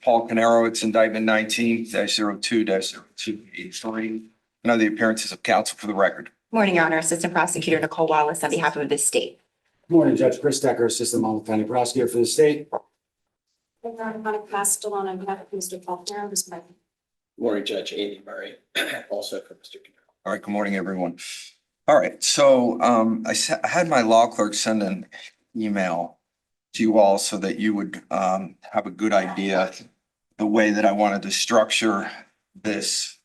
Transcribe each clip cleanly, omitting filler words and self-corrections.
Paul Caneiro. It's indictment 19-02-0283. And the appearances of counsel for the record. Morning, Your Honor. Assistant Prosecutor Nicole Wallace on behalf of the state. Good morning, Judge Chris Decker, Assistant Multnomah County Prosecutor for the state. Your Honor, Monica Castellon on behalf of Mr. Paul Caneiro, who's present. Morning, Judge Amy Murray, also for Mr. Caneiro. All right, good morning, everyone. All right, so I had my law clerk send an email to you all so that you would have a good idea the way that I wanted to structure this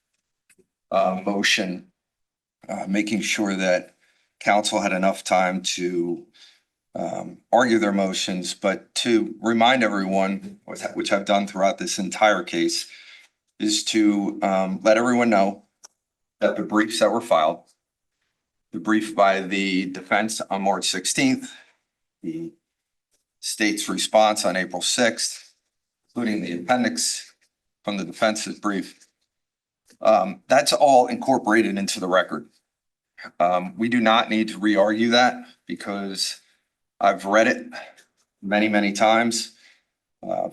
motion, making sure that counsel had enough time to argue their motions, but to remind everyone, which I've done throughout this entire case, is to let everyone know that the briefs that were filed, the brief by the defense on March 16th, the state's response on April 6th, including the appendix from the defense's brief, that's all incorporated into the record. We do not need to re-argue that because I've read it many, many times,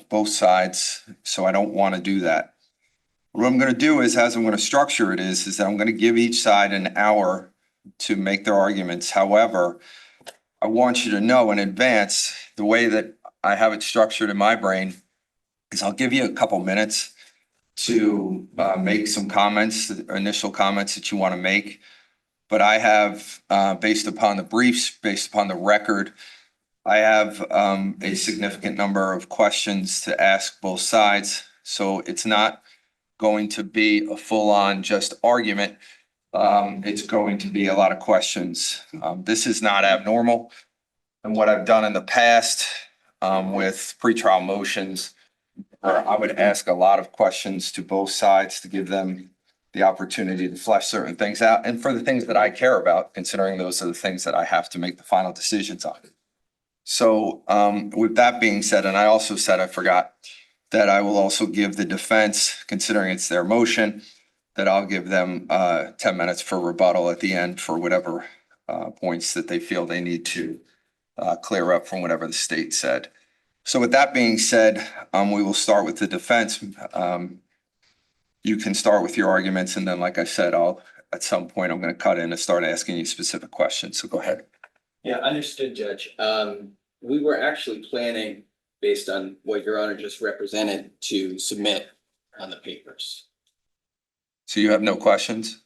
both sides, so I don't want to do that. What I'm going to do is, as I'm going to structure it is that I'm going to give each side an hour to make their arguments. However, I want you to know in advance, the way that I have it structured in my brain is I'll give you a couple minutes to make some comments, initial comments that you want to make. But I have, based upon the briefs, based upon the record, I have a significant number of questions to ask both sides. So it's not going to be a full-on just argument. It's going to be a lot of questions. This is not abnormal. And what I've done in the past with pretrial motions, where I would ask a lot of questions to both sides to give them the opportunity to flesh certain things out. And for the things that I care about, considering those are the things that I have to make the final decisions on. So with that being said, and I also said, I forgot that I will also give the defense, considering it's their motion, that I'll give them 10 minutes for rebuttal at the end for whatever points that they feel they need to clear up from whatever the state said. So with that being said, we will start with the defense. You can start with your arguments, and then, like I said, at some point I'm going to cut in and start asking you specific questions. So go ahead. Yeah, understood, Judge. We were actually planning, based on what Your Honor just represented, to submit on the papers. So you have no questions?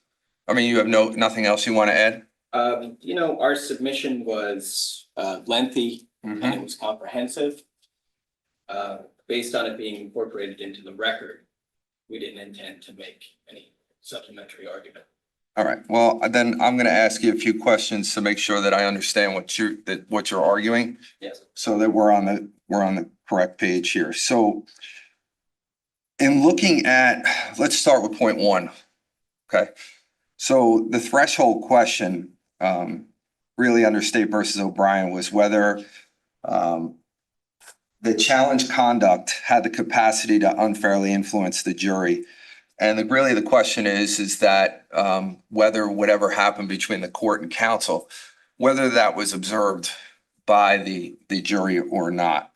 I mean, you have nothing else you want to add? Our submission was lengthy and it was comprehensive. Based on it being incorporated into the record, we didn't intend to make any supplementary argument. All right, well, then I'm going to ask you a few questions to make sure that I understand what you're arguing. Yes. So that we're on the correct page here. So in looking at, let's start with point one. Okay. So the threshold question really under State versus O'Brien was whether the challenge conduct had the capacity to unfairly influence the jury. And really the question is that whether whatever happened between the court and counsel, whether that was observed by the jury or not.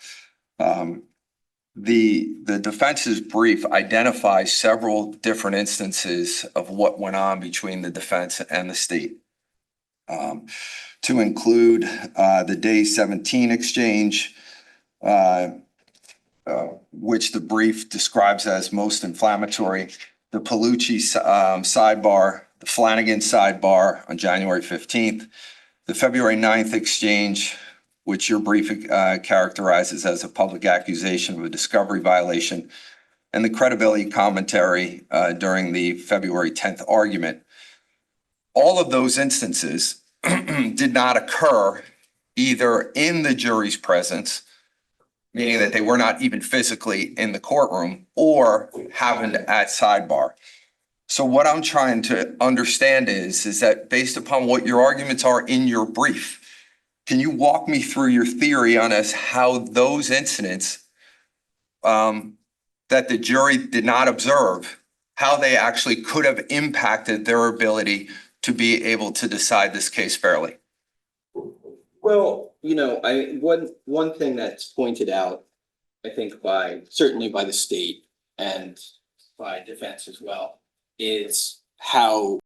The defense's brief identifies several different instances of what went on between the defense and the state. To include the day 17 exchange, which the brief describes as most inflammatory, the Palucci sidebar, the Flanagan sidebar on January 15th, the February 9th exchange, which your brief characterizes as a public accusation of a discovery violation, and the credibility commentary during the February 10th argument. All of those instances did not occur either in the jury's presence, meaning that they were not even physically in the courtroom, or happened at sidebar. So what I'm trying to understand is that based upon what your arguments are in your brief, can you walk me through your theory on how those incidents that the jury did not observe, how they actually could have impacted their ability to be able to decide this case fairly? Well, one thing that's pointed out I think certainly by the state and by defense as well, is how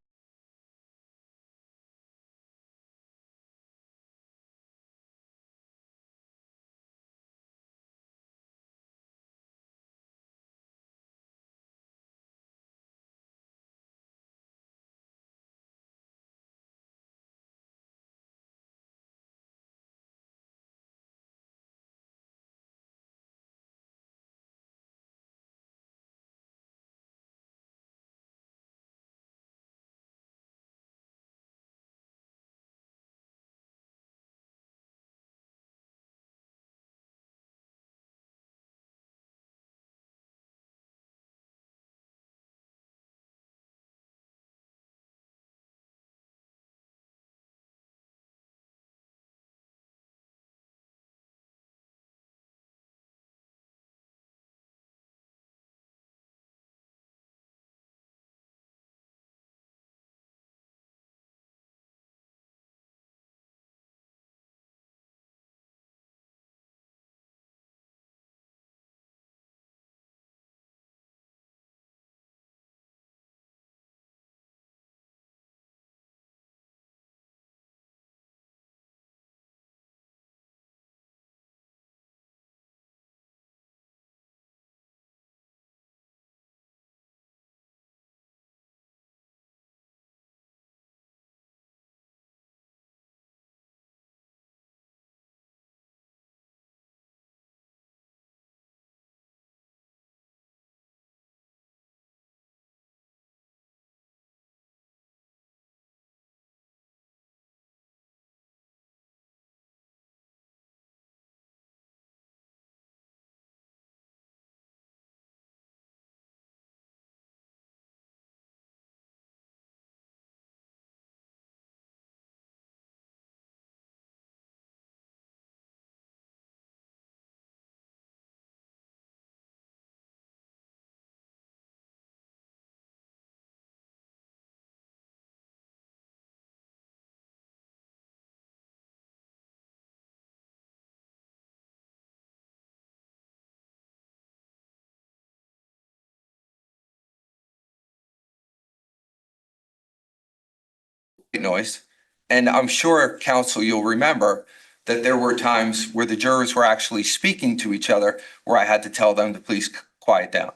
noise. And I'm sure, counsel, you'll remember that there were times where the jurors were actually speaking to each other where I had to tell them to please quiet down.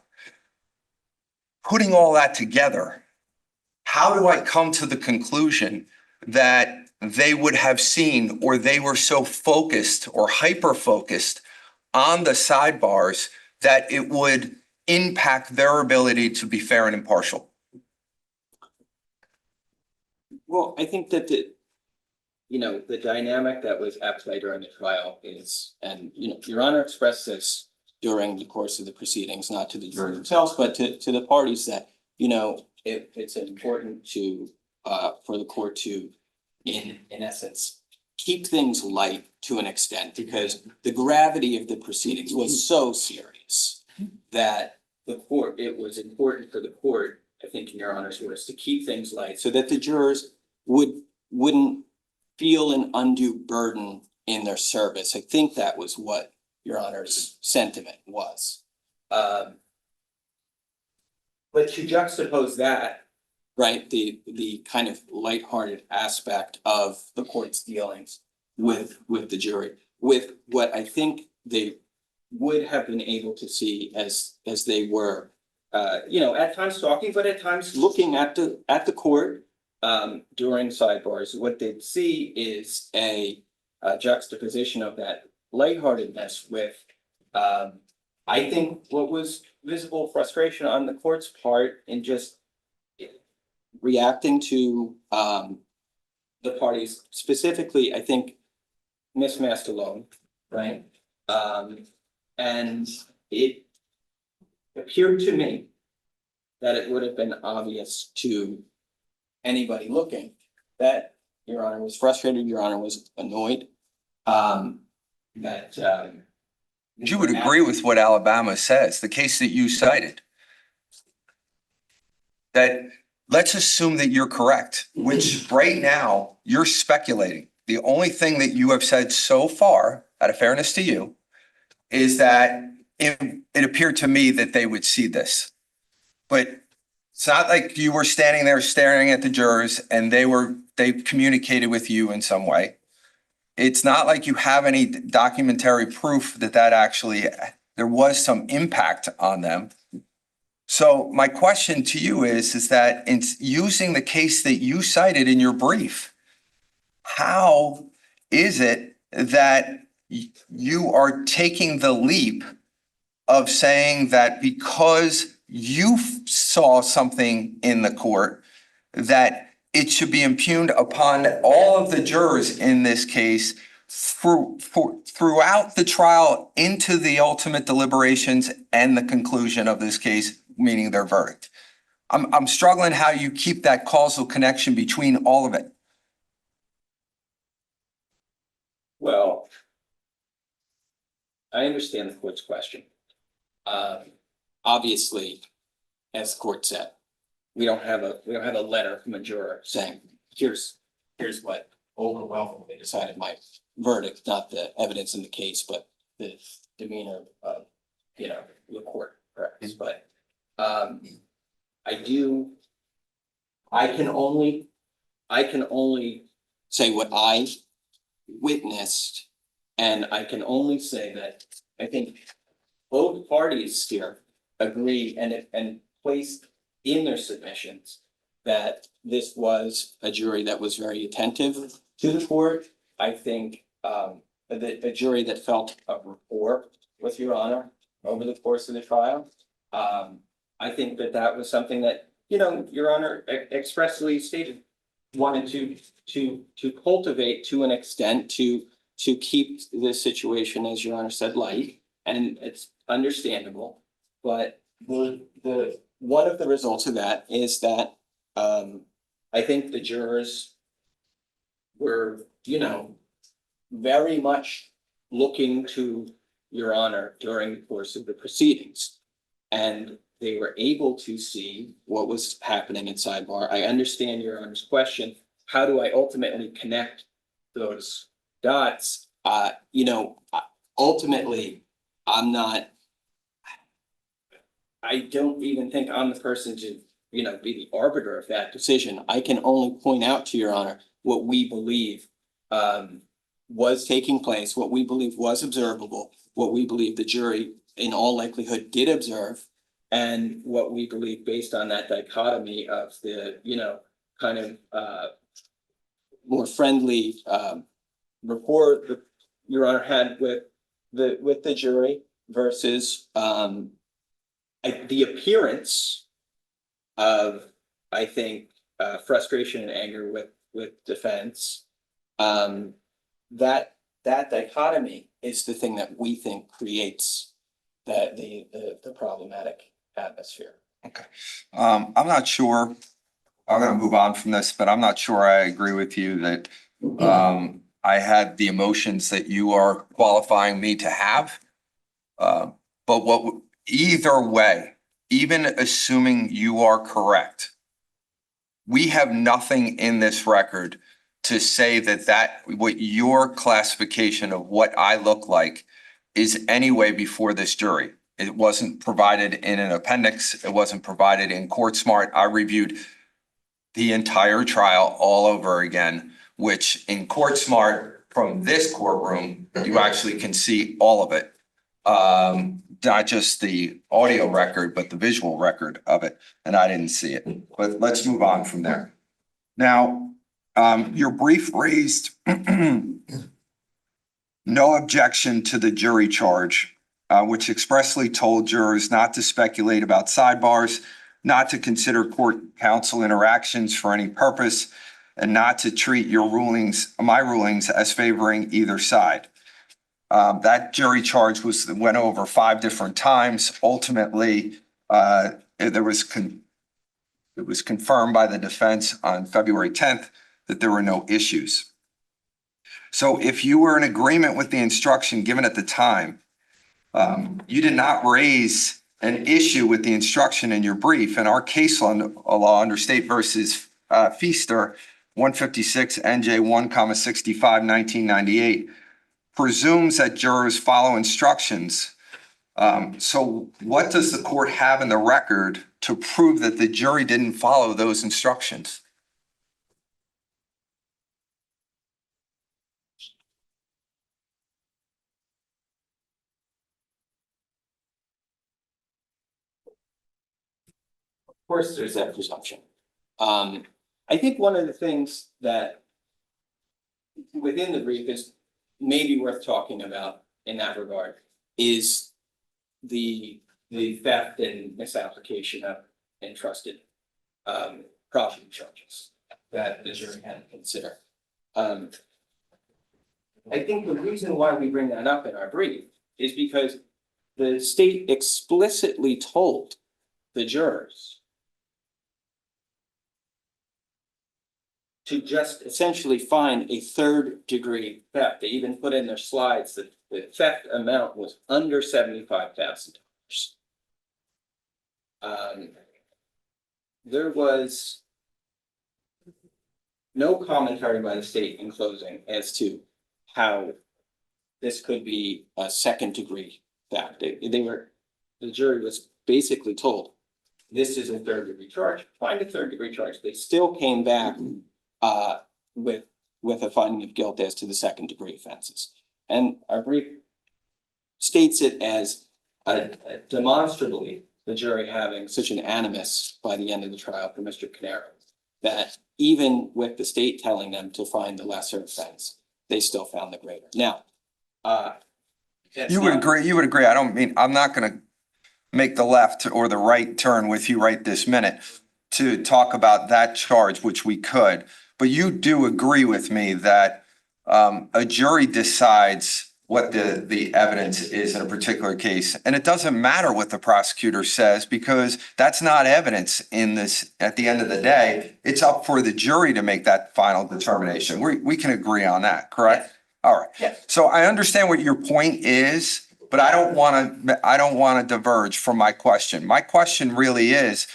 Putting all that together, how do I come to the conclusion that they would have seen, or they were so focused or hyper-focused on the sidebars that it would impact their ability to be fair and impartial? Well, I think that the dynamic that was at play during the trial is, and, Your Honor expressed this during the course of the proceedings, not to the jury themselves, but to the parties, that, it's important for the court to, in essence, keep things light to an extent, because the gravity of the proceedings was so serious that it was important for the court, I think in Your Honor's words, to keep things light so that the jurors wouldn't feel an undue burden in their service. I think that was what Your Honor's sentiment was. But to juxtapose that, right, the kind of lighthearted aspect of the court's dealings with the jury, with what I think they would have been able to see as they were, at times talking, but at times looking at the court during sidebars, what they'd see is a juxtaposition of that lightheartedness with, I think, what was visible frustration on the court's part in just reacting to the parties, specifically, I think, Miss Mastalone, right? And it appeared to me that it would have been obvious to anybody looking that Your Honor was frustrated, Your Honor was annoyed. You would agree with what Alabama says, the case that you cited, that let's assume that you're correct, which right now you're speculating. The only thing that you have said so far, out of fairness to you, is that it appeared to me that they would see this. But it's not like you were standing there staring at the jurors and they communicated with you in some way. It's not like you have any documentary proof that actually, there was some impact on them. So my question to you is that in using the case that you cited in your brief, how is it that you are taking the leap of saying that because you saw something in the court, that it should be impugned upon all of the jurors in this case throughout the trial into the ultimate deliberations and the conclusion of this case, meaning their verdict? I'm struggling how you keep that causal connection between all of it. Well, I understand the court's question. Obviously, as the court said, we don't have a letter from a juror saying, here's what overwhelmingly decided my verdict, not the evidence in the case, but the demeanor of, the court practice. But I can only say what I witnessed, and I can only say that I think both parties here agree and placed in their submissions that this was a jury that was very attentive to the court. I think that a jury that felt a rapport with Your Honor over the course of the trial. I think that was something that, Your Honor expressly stated, wanted to cultivate to an extent to keep this situation, as Your Honor said, light, and it's understandable. But the one of the results of that is that I think the jurors were, very much looking to Your Honor during the course of the proceedings. And they were able to see what was happening in sidebar. I understand Your Honor's question. How do I ultimately connect those dots? Ultimately, I don't even think I'm the person to, be the arbiter of that decision. I can only point out to Your Honor what we believe was taking place, what we believe was observable, what we believe the jury in all likelihood did observe, and what we believe based on that dichotomy of the, kind of more friendly rapport that Your Honor had with the jury versus the appearance of, I think, frustration and anger with defense. That dichotomy is the thing that we think creates the problematic atmosphere. Okay. I'm not sure, I'm gonna move on from this, but I'm not sure I agree with you that I had the emotions that you are qualifying me to have. But either way, even assuming you are correct, we have nothing in this record to say that what your classification of what I look like is anyway before this jury. It wasn't provided in an appendix. It wasn't provided in Court Smart. I reviewed the entire trial all over again, which in Court Smart from this courtroom, you actually can see all of it. Not just the audio record, but the visual record of it. And I didn't see it, but let's move on from there. Now, your brief raised no objection to the jury charge, which expressly told jurors not to speculate about sidebars, not to consider court counsel interactions for any purpose, and not to treat my rulings as favoring either side. That jury charge went over 5 different times. Ultimately, it was confirmed by the defense on February 10th that there were no issues. So if you were in agreement with the instruction given at the time, you did not raise an issue with the instruction in your brief. And our case law under State versus Feaster, 156 NJ 1, 65, 1998, presumes that jurors follow instructions So what does the court have in the record to prove that the jury didn't follow those instructions? Of course, there's that presumption. I think one of the things that within the brief is maybe worth talking about in that regard is the theft and misapplication of entrusted property charges that the jury had to consider. I think the reason why we bring that up in our brief is because the state explicitly told the jurors to just essentially find a third-degree theft. They even put in their slides that the theft amount was under $75,000. There was no commentary by the state in closing as to how this could be a second-degree theft. The jury was basically told, this is a third-degree charge, find a third-degree charge. They still came back with a finding of guilt as to the second-degree offenses. And our brief states it as demonstrably the jury having such an animus by the end of the trial for Mr. Caneiro, that even with the state telling them to find the lesser offense, they still found the greater. Now, You would agree. I don't mean, I'm not gonna make the left or the right turn with you right this minute to talk about that charge, which we could, but you do agree with me that a jury decides what the evidence is in a particular case, and it doesn't matter what the prosecutor says, because that's not evidence in this. At the end of the day, it's up for the jury to make that final determination. We can agree on that, correct? All right. Yes. So I understand what your point is, but I don't want to diverge from my question. My question really is,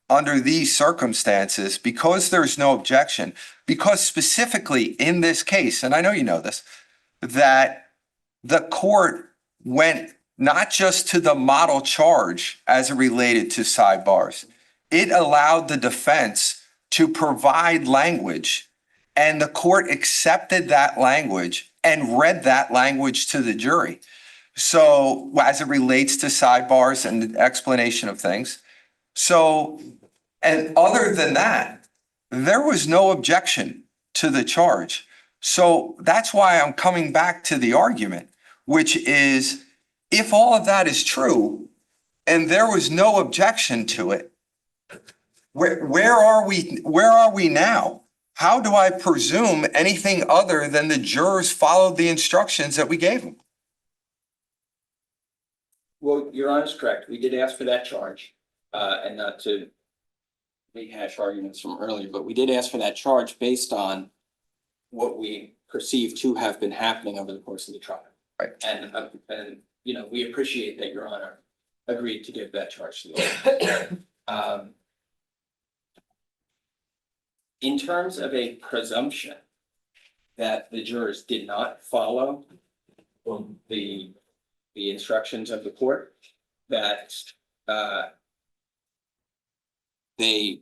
under these circumstances, because there's no objection, because specifically in this case, and I know you know this, that the court went not just to the model charge as it related to sidebars. It allowed the defense to provide language, and the court accepted that language and read that language to the jury. So as it relates to sidebars and the explanation of things. So, and other than that, there was no objection to the charge. So that's why I'm coming back to the argument, which is, if all of that is true and there was no objection to it, where are we now? How do I presume anything other than the jurors followed the instructions that we gave them? well, Your Honor is correct. We did ask for that charge, and not to rehash arguments from earlier, but we did ask for that charge based on what we perceive to have been happening over the course of the trial. Right. And you know, we appreciate that Your Honor agreed to give that charge to the court. In terms of a presumption that the jurors did not follow the instructions of the court, that they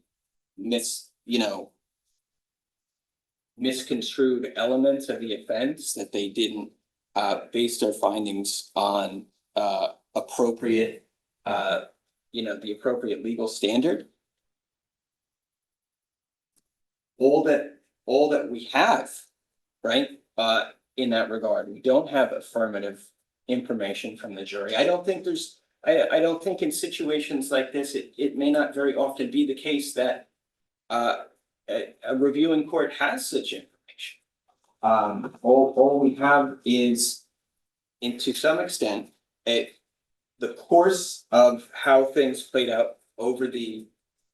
misconstrued elements of the offense, that they didn't base their findings on appropriate, the appropriate legal standard. All that we have, right, in that regard, we don't have affirmative information from the jury. I don't think in situations like this, it may not very often be the case that a reviewing court has such information. All we have is, to some extent, the course of how things played out over the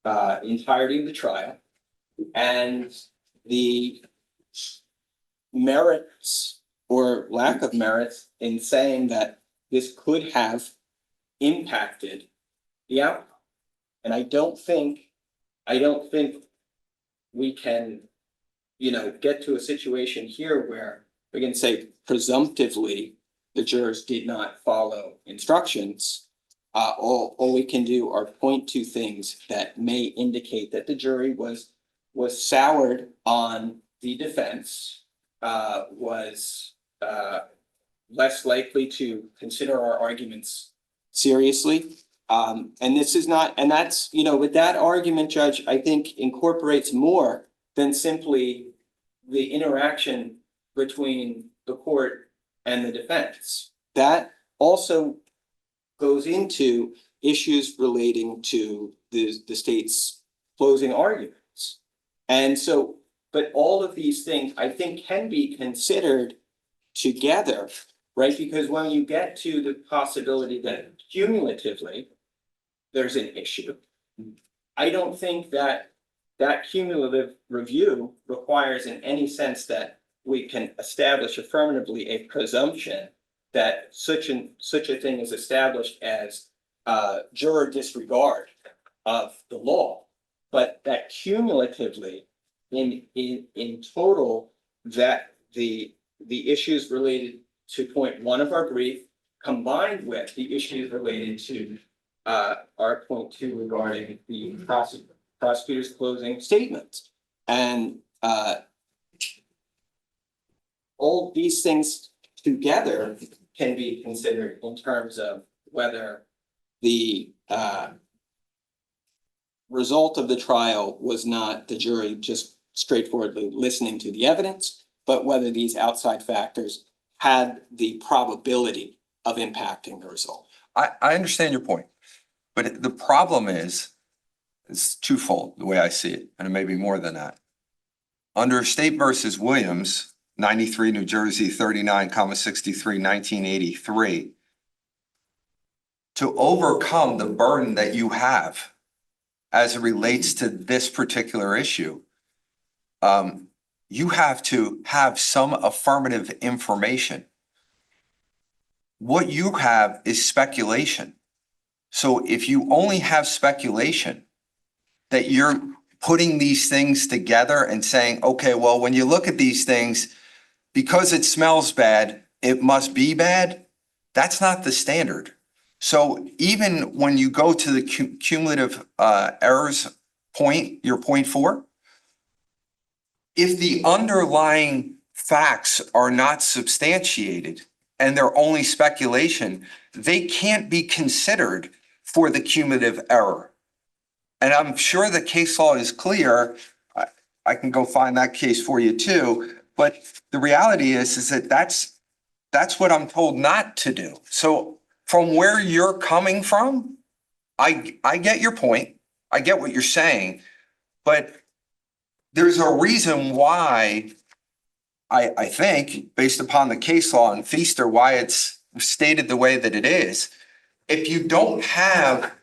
entirety of the trial, and the merits or lack of merits in saying that this could have impacted the outcome. And I don't think we can, get to a situation here where we can say presumptively the jurors did not follow instructions, all we can do are point to things that may indicate that the jury was soured on the defense, was less likely to consider our arguments seriously. And this is not, and that's, with that argument, Judge, I think incorporates more than simply the interaction between the court and the defense. That also goes into issues relating to the state's closing arguments. And so, but all of these things, I think, can be considered together, right? Because when you get to the possibility that cumulatively there's an issue, I don't think that cumulative review requires in any sense that we can establish affirmatively a presumption that such a thing is established as juror disregard of the law, but that cumulatively in total, that the issues related to point one of our brief combined with the issues related to our point two regarding the prosecutor's closing statements. And all these things together can be considered in terms of whether the result of the trial was not the jury just straightforwardly listening to the evidence, but whether these outside factors had the probability of impacting the result. I understand your point, but the problem is, it's twofold, the way I see it, and it may be more than that. Under State versus Williams, 93 New Jersey 39, 63, 1983, to overcome the burden that you have as it relates to this particular issue, you have to have some affirmative information. What you have is speculation. So if you only have speculation, that you're putting these things together and saying, okay, well, when you look at these things, because it smells bad, it must be bad. That's not the standard. So even when you go to the cumulative errors point, your point four, if the underlying facts are not substantiated and they're only speculation, they can't be considered for the cumulative error. And I'm sure the case law is clear. I can go find that case for you too. But the reality is that that's what I'm told not to do. So from where you're coming from, I get your point. I get what you're saying, but there's a reason why I think, based upon the case law and Feaster, why it's stated the way that it is. If you don't have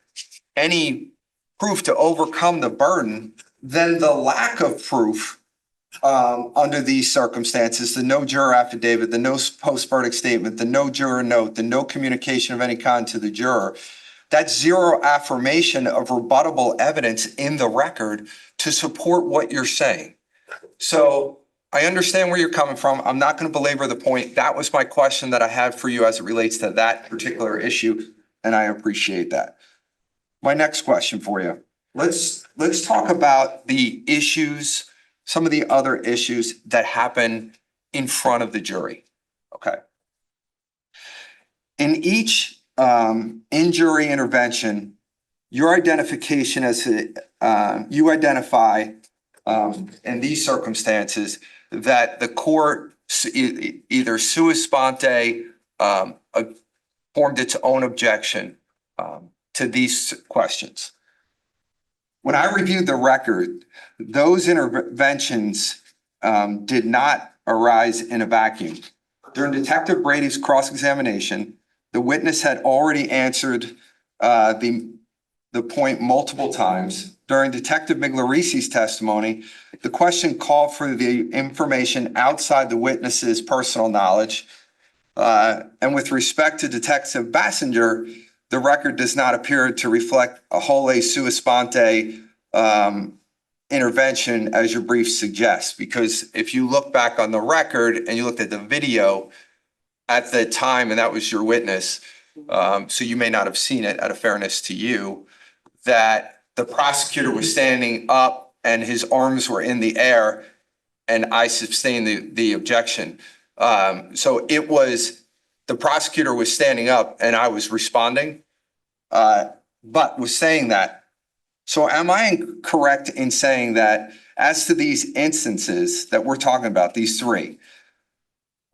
any proof to overcome the burden, then the lack of proof under these circumstances, the no juror affidavit, the no post-verdict statement, the no juror note, the no communication of any kind to the juror, that's zero affirmation of rebuttable evidence in the record to support what you're saying. So I understand where you're coming from. I'm not going to belabor the point. That was my question that I had for you as it relates to that particular issue, and I appreciate that. My next question for you. Let's talk about the issues, some of the other issues that happen in front of the jury. Okay. In each in-jury intervention, your identification as you identify in these circumstances that the court either sua sponte formed its own objection to these questions. When I reviewed the record, those interventions did not arise in a vacuum. During Detective Brady's cross-examination, the witness had already answered the point multiple times. During Detective Miglerisi's testimony, the question called for the information outside the witness's personal knowledge. And with respect to Detective Bassinger, the record does not appear to reflect a wholly sua sponte intervention as your brief suggests. Because if you look back on the record and you looked at the video, at the time, and that was your witness, so you may not have seen it out of fairness to you, that the prosecutor was standing up and his arms were in the air and I sustained the objection. So it was, the prosecutor was standing up and I was responding, but was saying that. So am I correct in saying that as to these instances that we're talking about, these three,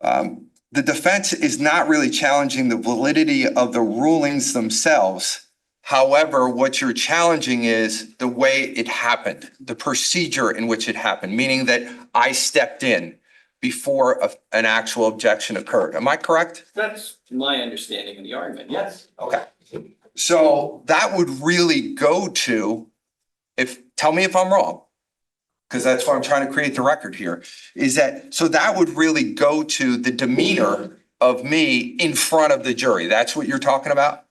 the defense is not really challenging the validity of the rulings themselves. However, what you're challenging is the way it happened, the procedure in which it happened, meaning that I stepped in before an actual objection occurred. Am I correct? That's my understanding of the argument, yes. Okay. So that would really go to, tell me if I'm wrong, because that's why I'm trying to create the record here, is that, so that would really go to the demeanor of me in front of the jury. That's what you're talking about?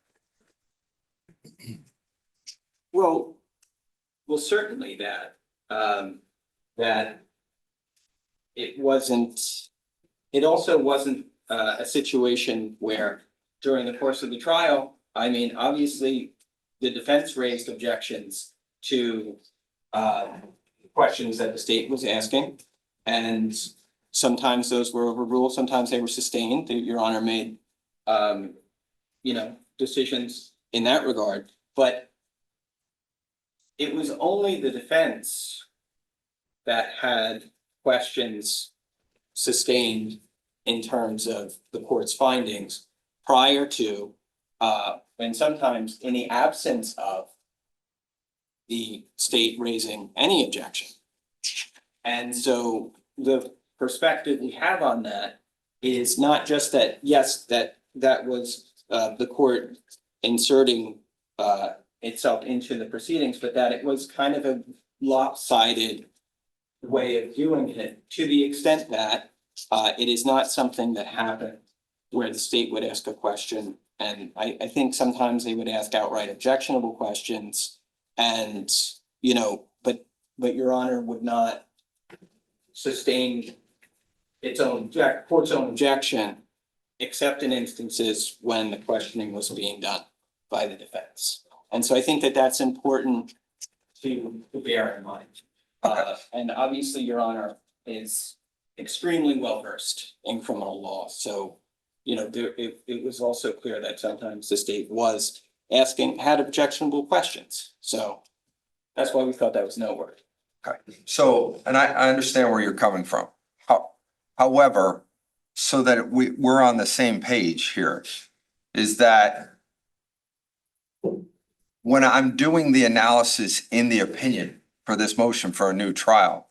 Well, certainly that, that it also wasn't a situation where during the course of the trial, I mean, obviously, the defense raised objections to questions that the state was asking. And sometimes those were overruled, sometimes they were sustained. Your Honor made, decisions in that regard. But it was only the defense that had questions sustained in terms of the court's findings prior to, and sometimes in the absence of the state raising any objection. And so the perspective we have on that is not just that, yes, that was the court inserting itself into the proceedings, but that it was kind of a lopsided way of doing it, to the extent that it is not something that happened where the state would ask a question. And I think sometimes they would ask outright objectionable questions and, but Your Honor would not sustain court's own objection, except in instances when the questioning was being done by the defense. And so I think that that's important to bear in mind. And obviously, Your Honor is extremely well versed in criminal law. So, it was also clear that sometimes the state had objectionable questions. So that's why we thought that was noteworthy. Okay, so, and I understand where you're coming from. However, so that we're on the same page here, is that when I'm doing the analysis in the opinion for this motion for a new trial,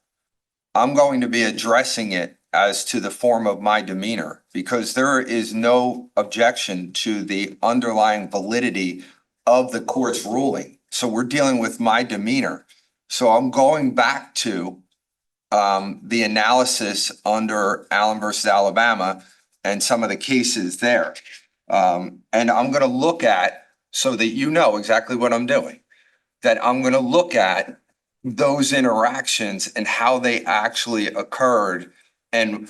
I'm going to be addressing it as to the form of my demeanor, because there is no objection to the underlying validity of the court's ruling. So we're dealing with my demeanor. So I'm going back to the analysis under Allen versus Alabama and some of the cases there. And I'm going to look at, so that you know exactly what I'm doing, that I'm going to look at those interactions and how they actually occurred and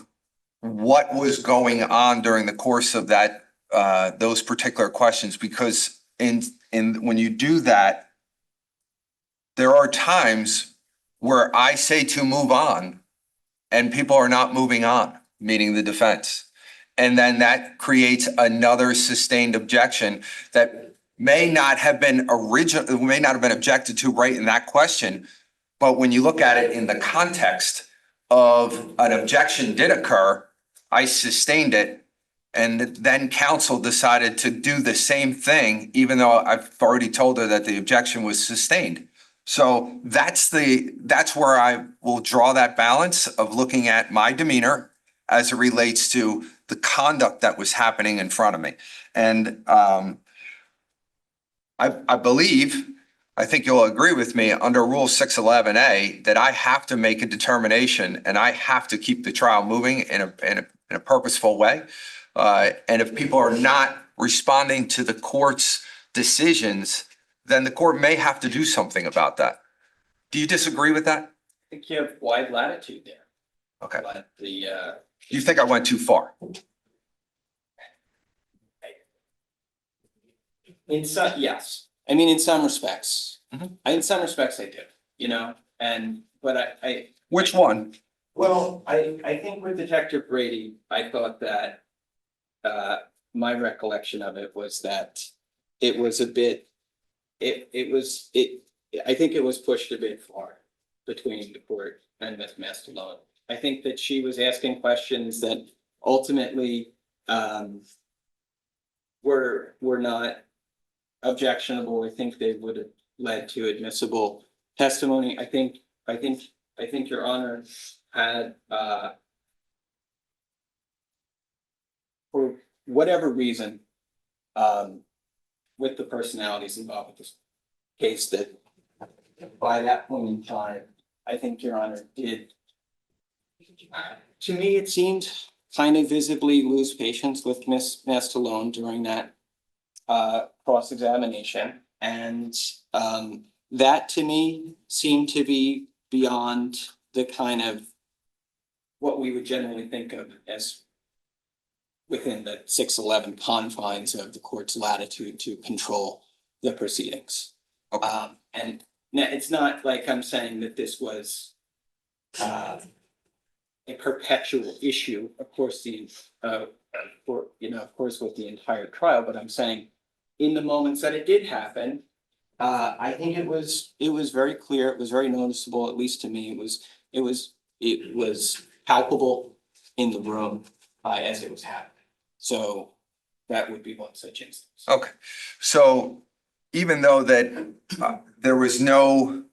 what was going on during the course of that, those particular questions. Because when you do that, there are times where I say to move on and people are not moving on, meaning the defense. And then that creates another sustained objection that may not have been objected to right in that question. But when you look at it in the context of an objection did occur, I sustained it. And then counsel decided to do the same thing, even though I've already told her that the objection was sustained. So that's where I will draw that balance of looking at my demeanor as it relates to the conduct that was happening in front of me. And I believe, I think you'll agree with me, under Rule 611A, that I have to make a determination and I have to keep the trial moving in a purposeful way. And if people are not responding to the court's decisions, then the court may have to do something about that. Do you disagree with that? I think you have wide latitude there. Okay. But You think I went too far? In some, yes, I mean, in some respects. Mhm. In some respects I do, you know, but I, Which one? well, I think with Detective Brady, I thought that. My recollection of it was that it was a bit, I think it was pushed a bit far between the court and Ms. Mastalone. I think that she was asking questions that ultimately were not objectionable. I think they would have led to admissible testimony. I think Your Honor had for whatever reason, with the personalities involved with this case, that by that point in time, I think Your Honor did. To me, it seemed kind of visibly lose patience with Miss Mastalone during that cross-examination. And that to me seemed to be beyond the kind of what we would generally think of as within the 611 confines of the court's latitude to control the proceedings. And it's not like I'm saying that this was a perpetual issue, of course, of course, with the entire trial, but I'm saying in the moments that it did happen, I think it was very clear, it was very noticeable, at least to me, it was palpable in the room as it was happening. So that would be one such instance. Okay, so even though that there was nothing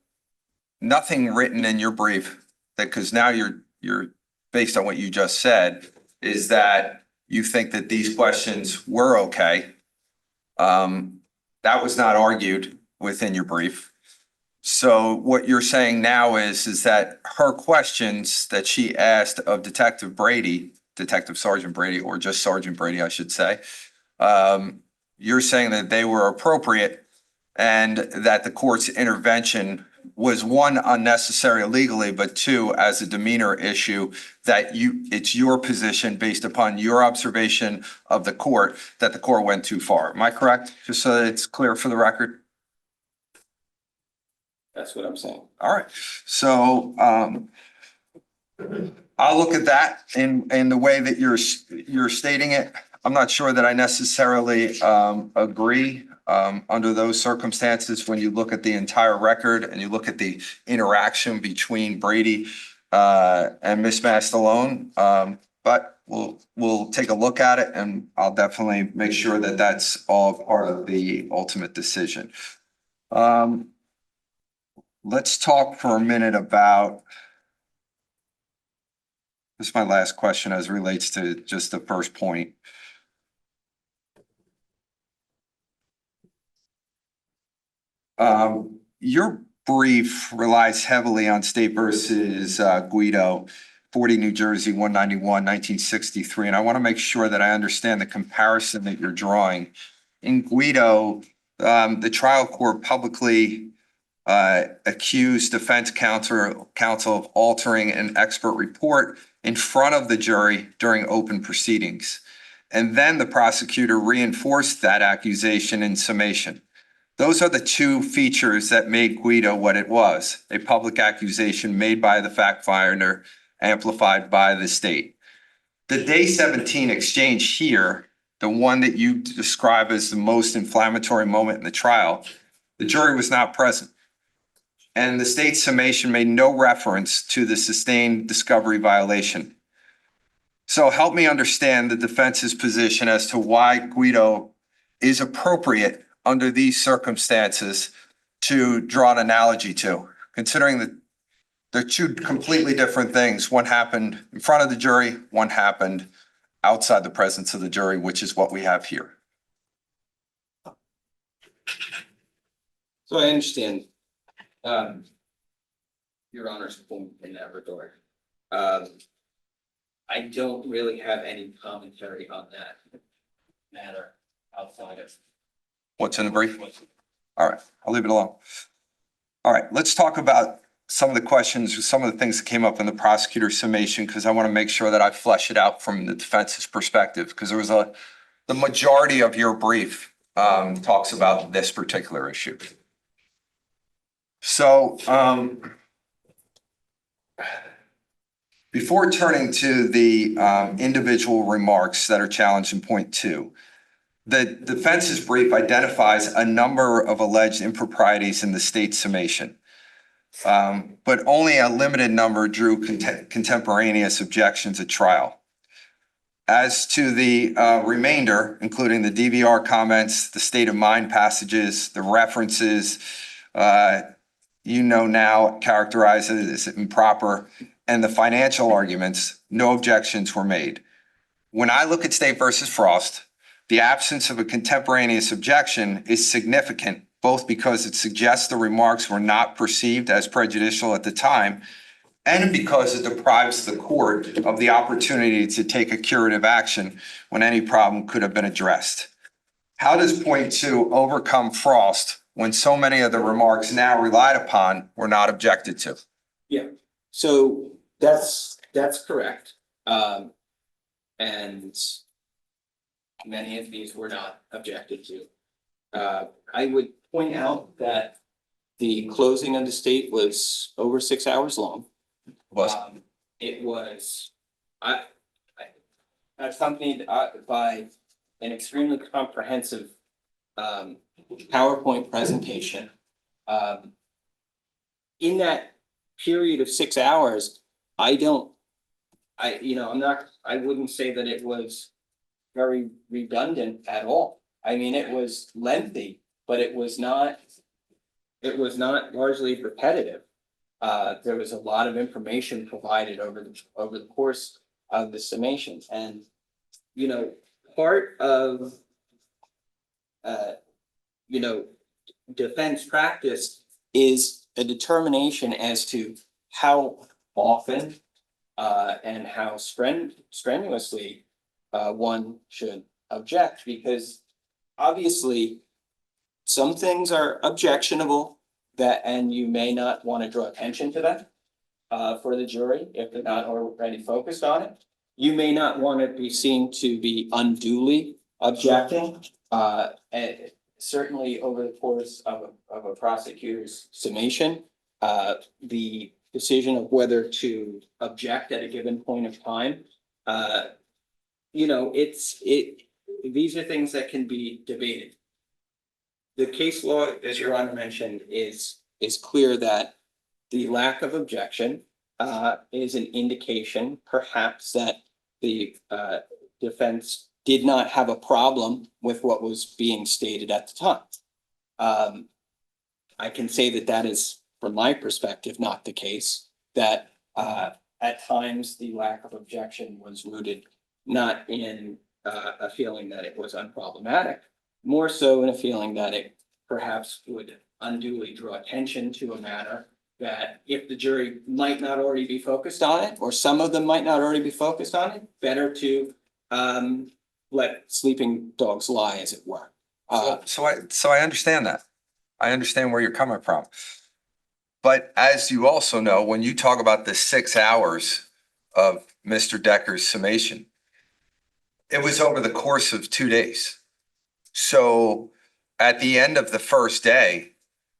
written in your brief, that because now you're based on what you just said, is that you think that these questions were okay. That was not argued within your brief. So what you're saying now is that her questions that she asked of Detective Sergeant Brady, or just Sergeant Brady, I should say, you're saying that they were appropriate and that the court's intervention was, one, unnecessary legally, but two, as a demeanor issue, that it's your position based upon your observation of the court that the court went too far. Am I correct? Just so that it's clear for the record. That's what I'm saying. All right, so I'll look at that in the way that you're stating it. I'm not sure that I necessarily agree under those circumstances when you look at the entire record and you look at the interaction between Brady and Miss Mastalone. But we'll take a look at it, and I'll definitely make sure that that's all part of the ultimate decision. Let's talk for a minute about, this is my last question as it relates to just the first point. Your brief relies heavily on State versus Guido, 40 New Jersey, 191, 1963. And I want to make sure that I understand the comparison that you're drawing. In Guido, the trial court publicly accused defense counsel of altering an expert report in front of the jury during open proceedings. And then the prosecutor reinforced that accusation in summation. Those are the two features that made Guido what it was, a public accusation made by the fact finder, amplified by the state. The day 17 exchange here, the one that you describe as the most inflammatory moment in the trial, the jury was not present. And the state's summation made no reference to the sustained discovery violation. So help me understand the defense's position as to why Guido is appropriate under these circumstances to draw an analogy to, considering that they're two completely different things. One happened in front of the jury, one happened outside the presence of the jury, which is what we have here. So I understand Your Honor's point in that regard. I don't really have any commentary on that matter outside of. What's in the brief? All right, I'll leave it alone. All right, let's talk about some of the questions, some of the things that came up in the prosecutor's summation, because I want to make sure that I flesh it out from the defense's perspective, because there was the majority of your brief talks about this particular issue. So, before turning to the individual remarks that are challenged in point 2, the defense's brief identifies a number of alleged improprieties in the state summation, but only a limited number drew contemporaneous objections at trial. As to the remainder, including the DVR comments, the state of mind passages, the references, now characterized as improper, and the financial arguments, no objections were made. When I look at State versus Frost, the absence of a contemporaneous objection is significant, both because it suggests the remarks were not perceived as prejudicial at the time, and because it deprives the court of the opportunity to take a curative action when any problem could have been addressed. How does point 2 overcome Frost when so many of the remarks now relied upon were not objected to? Yeah, so that's correct. And many of these were not objected to. I would point out that the closing of the state was over 6 hours long. It was, accompanied by an extremely comprehensive PowerPoint presentation. In that period of 6 hours, I wouldn't say that it was very redundant at all. I mean, it was lengthy, but it was not largely repetitive. There was a lot of information provided over the course of the summation, and part of defense practice is a determination as to how often and how strenuously one should object, because obviously some things are objectionable and you may not want to draw attention to them for the jury if they're not already focused on it. You may not want to be seen to be unduly objecting. And certainly over the course of a prosecutor's summation, the decision of whether to object at a given point of time, these are things that can be debated. The case law, as Your Honor mentioned, is clear that the lack of objection is an indication perhaps that the defense did not have a problem with what was being stated at the time. I can say that is, from my perspective, not the case, that at times the lack of objection was rooted not in a feeling that it was unproblematic, more so in a feeling that it perhaps would unduly draw attention to a matter that if the jury might not already be focused on it, or some of them might not already be focused on it, better to let sleeping dogs lie, as it were. So I understand that. I understand where you're coming from. But as you also know, when you talk about the 6 hours of Mr. Decker's summation, it was over the course of 2 days. So at the end of the first day,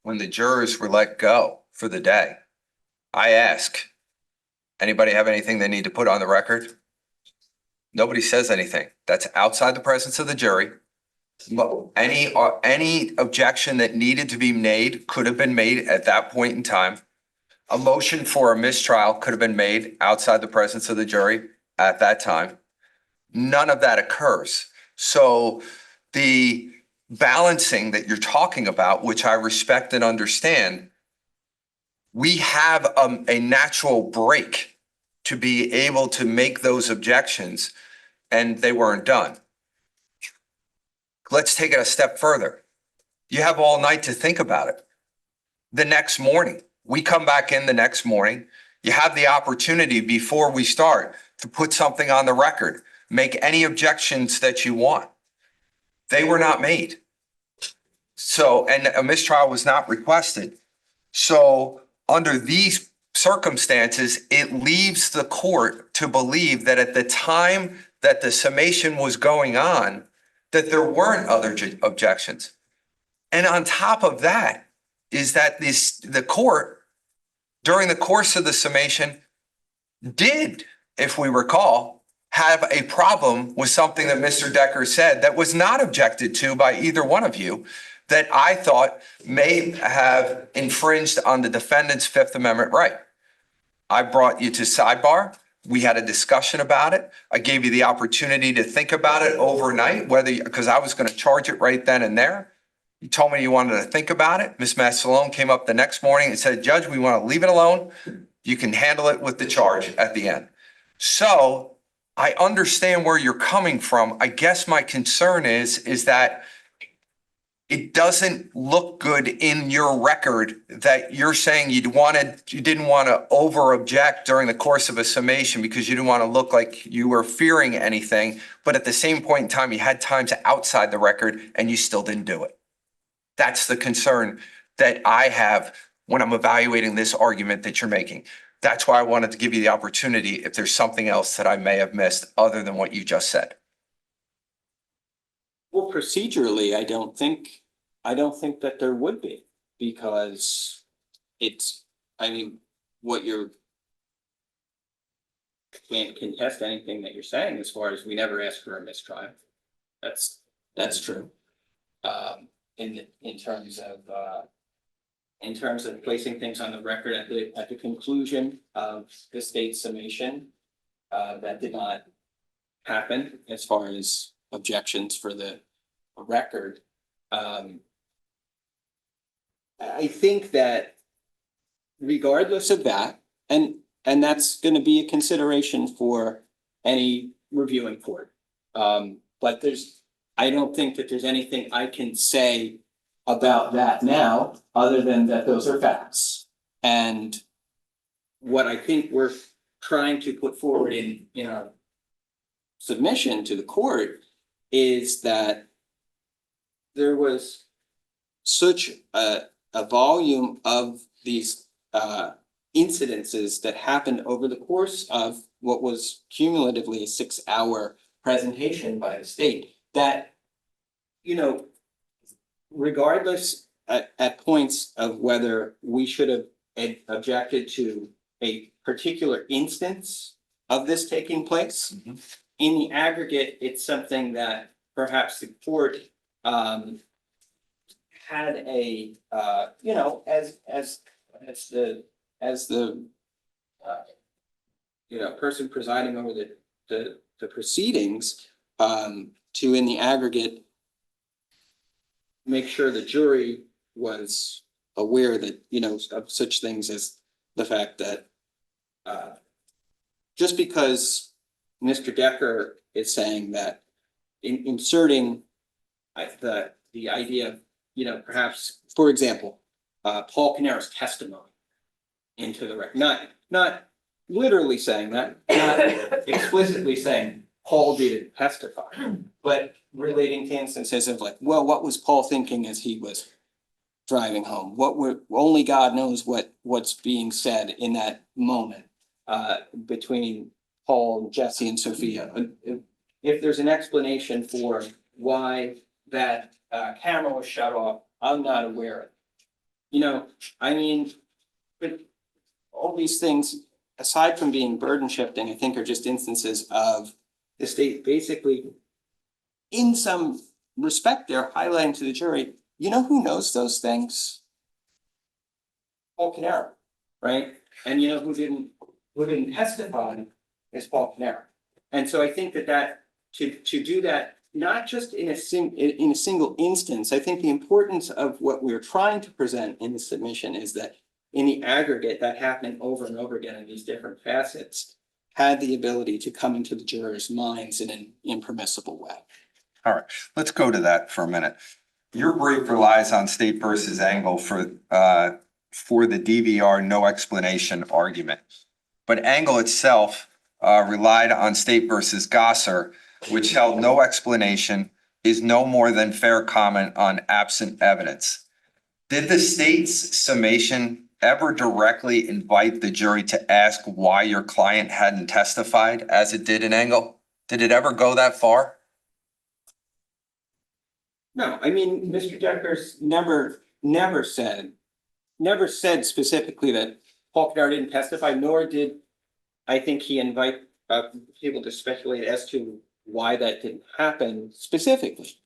when the jurors were let go for the day, I ask, anybody have anything they need to put on the record? Nobody says anything. That's outside the presence of the jury. Any objection that needed to be made could have been made at that point in time. A motion for a mistrial could have been made outside the presence of the jury at that time. None of that occurs. So the balancing that you're talking about, which I respect and understand, we have a natural break to be able to make those objections, and they weren't done. Let's take it a step further. You have all night to think about it. The next morning, we come back in the next morning. You have the opportunity before we start to put something on the record, make any objections that you want. They were not made. So, and a mistrial was not requested. So under these circumstances, it leaves the court to believe that at the time that the summation was going on, that there weren't other objections. And on top of that is that the court, during the course of the summation, did, if we recall, have a problem with something that Mr. Decker said that was not objected to by either one of you, that I thought may have infringed on the defendant's Fifth Amendment right. I brought you to sidebar. We had a discussion about it. I gave you the opportunity to think about it overnight, because I was going to charge it right then and there. You told me you wanted to think about it. Ms. Massalone came up the next morning and said, Judge, we want to leave it alone. You can handle it with the charge at the end. So I understand where you're coming from. I guess my concern is that it doesn't look good in your record that you're saying you didn't want to over object during the course of a summation because you didn't want to look like you were fearing anything. But at the same point in time, you had times outside the record and you still didn't do it. That's the concern that I have when I'm evaluating this argument that you're making. That's why I wanted to give you the opportunity if there's something else that I may have missed other than what you just said. Well, procedurally, I don't think that there would be, because what you're can't contest anything that you're saying as far as we never asked for a mistrial. That's true. In terms of placing things on the record at the conclusion of the state summation, that did not happen as far as objections for the record. I think that regardless of that, and that's going to be a consideration for any reviewing court. But I don't think that there's anything I can say about that now, other than that those are facts. And what I think we're trying to put forward in our submission to the court is that there was such a volume of these incidences that happened over the course of what was cumulatively a 6-hour presentation by the state that, regardless at points of whether we should have objected to a particular instance of this taking place, in the aggregate, it's something that perhaps the court had a as the person presiding over the proceedings, to in the aggregate make sure the jury was aware that of such things as the fact that just because Mr. Decker is saying that inserting the idea of perhaps, for example, Paul Caneiro's testimony into the record, not literally saying that, not explicitly saying Paul didn't testify, but relating to instances of what was Paul thinking as he was driving home? Only God knows what's being said in that moment between Paul, Jesse, and Sophia. If there's an explanation for why that camera was shut off, I'm not aware of it. But all these things, aside from being burden shifting, I think are just instances of the state basically, in some respect, they're highlighting to the jury, who knows those things? Paul Caneiro, right? And who didn't testify is Paul Caneiro. And so I think that to do that, not just in a single instance, I think the importance of what we're trying to present in the submission is that in the aggregate, that happening over and over again in these different facets had the ability to come into the jurors' minds in an impermissible way. All right, let's go to that for a minute. Your brief relies on State versus Angle for the DVR no explanation argument. But Angle itself relied on State versus Gosser, which held no explanation is no more than fair comment on absent evidence. Did the state's summation ever directly invite the jury to ask why your client hadn't testified as it did in Angle? Did it ever go that far? No, I mean, Mr. Decker's never said specifically that Paul Caneiro didn't testify, nor did I think he invite people to speculate as to why that didn't happen specifically.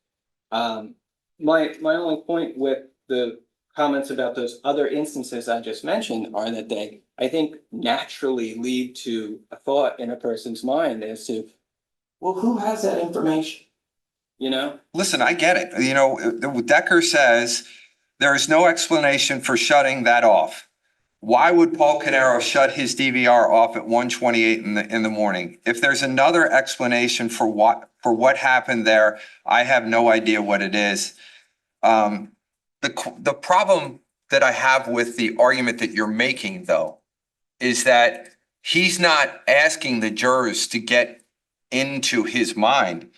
My only point with the comments about those other instances I just mentioned are that they, I think, naturally lead to a thought in a person's mind as to, well, who has that information? You know? Listen, I get it. You know, Decker says there is no explanation for shutting that off. Why would Paul Caneiro shut his DVR off at 1:28 in the morning? If there's another explanation for what happened there, I have no idea what it is. The problem that I have with the argument that you're making, though, is that he's not asking the jurors to get into his mind.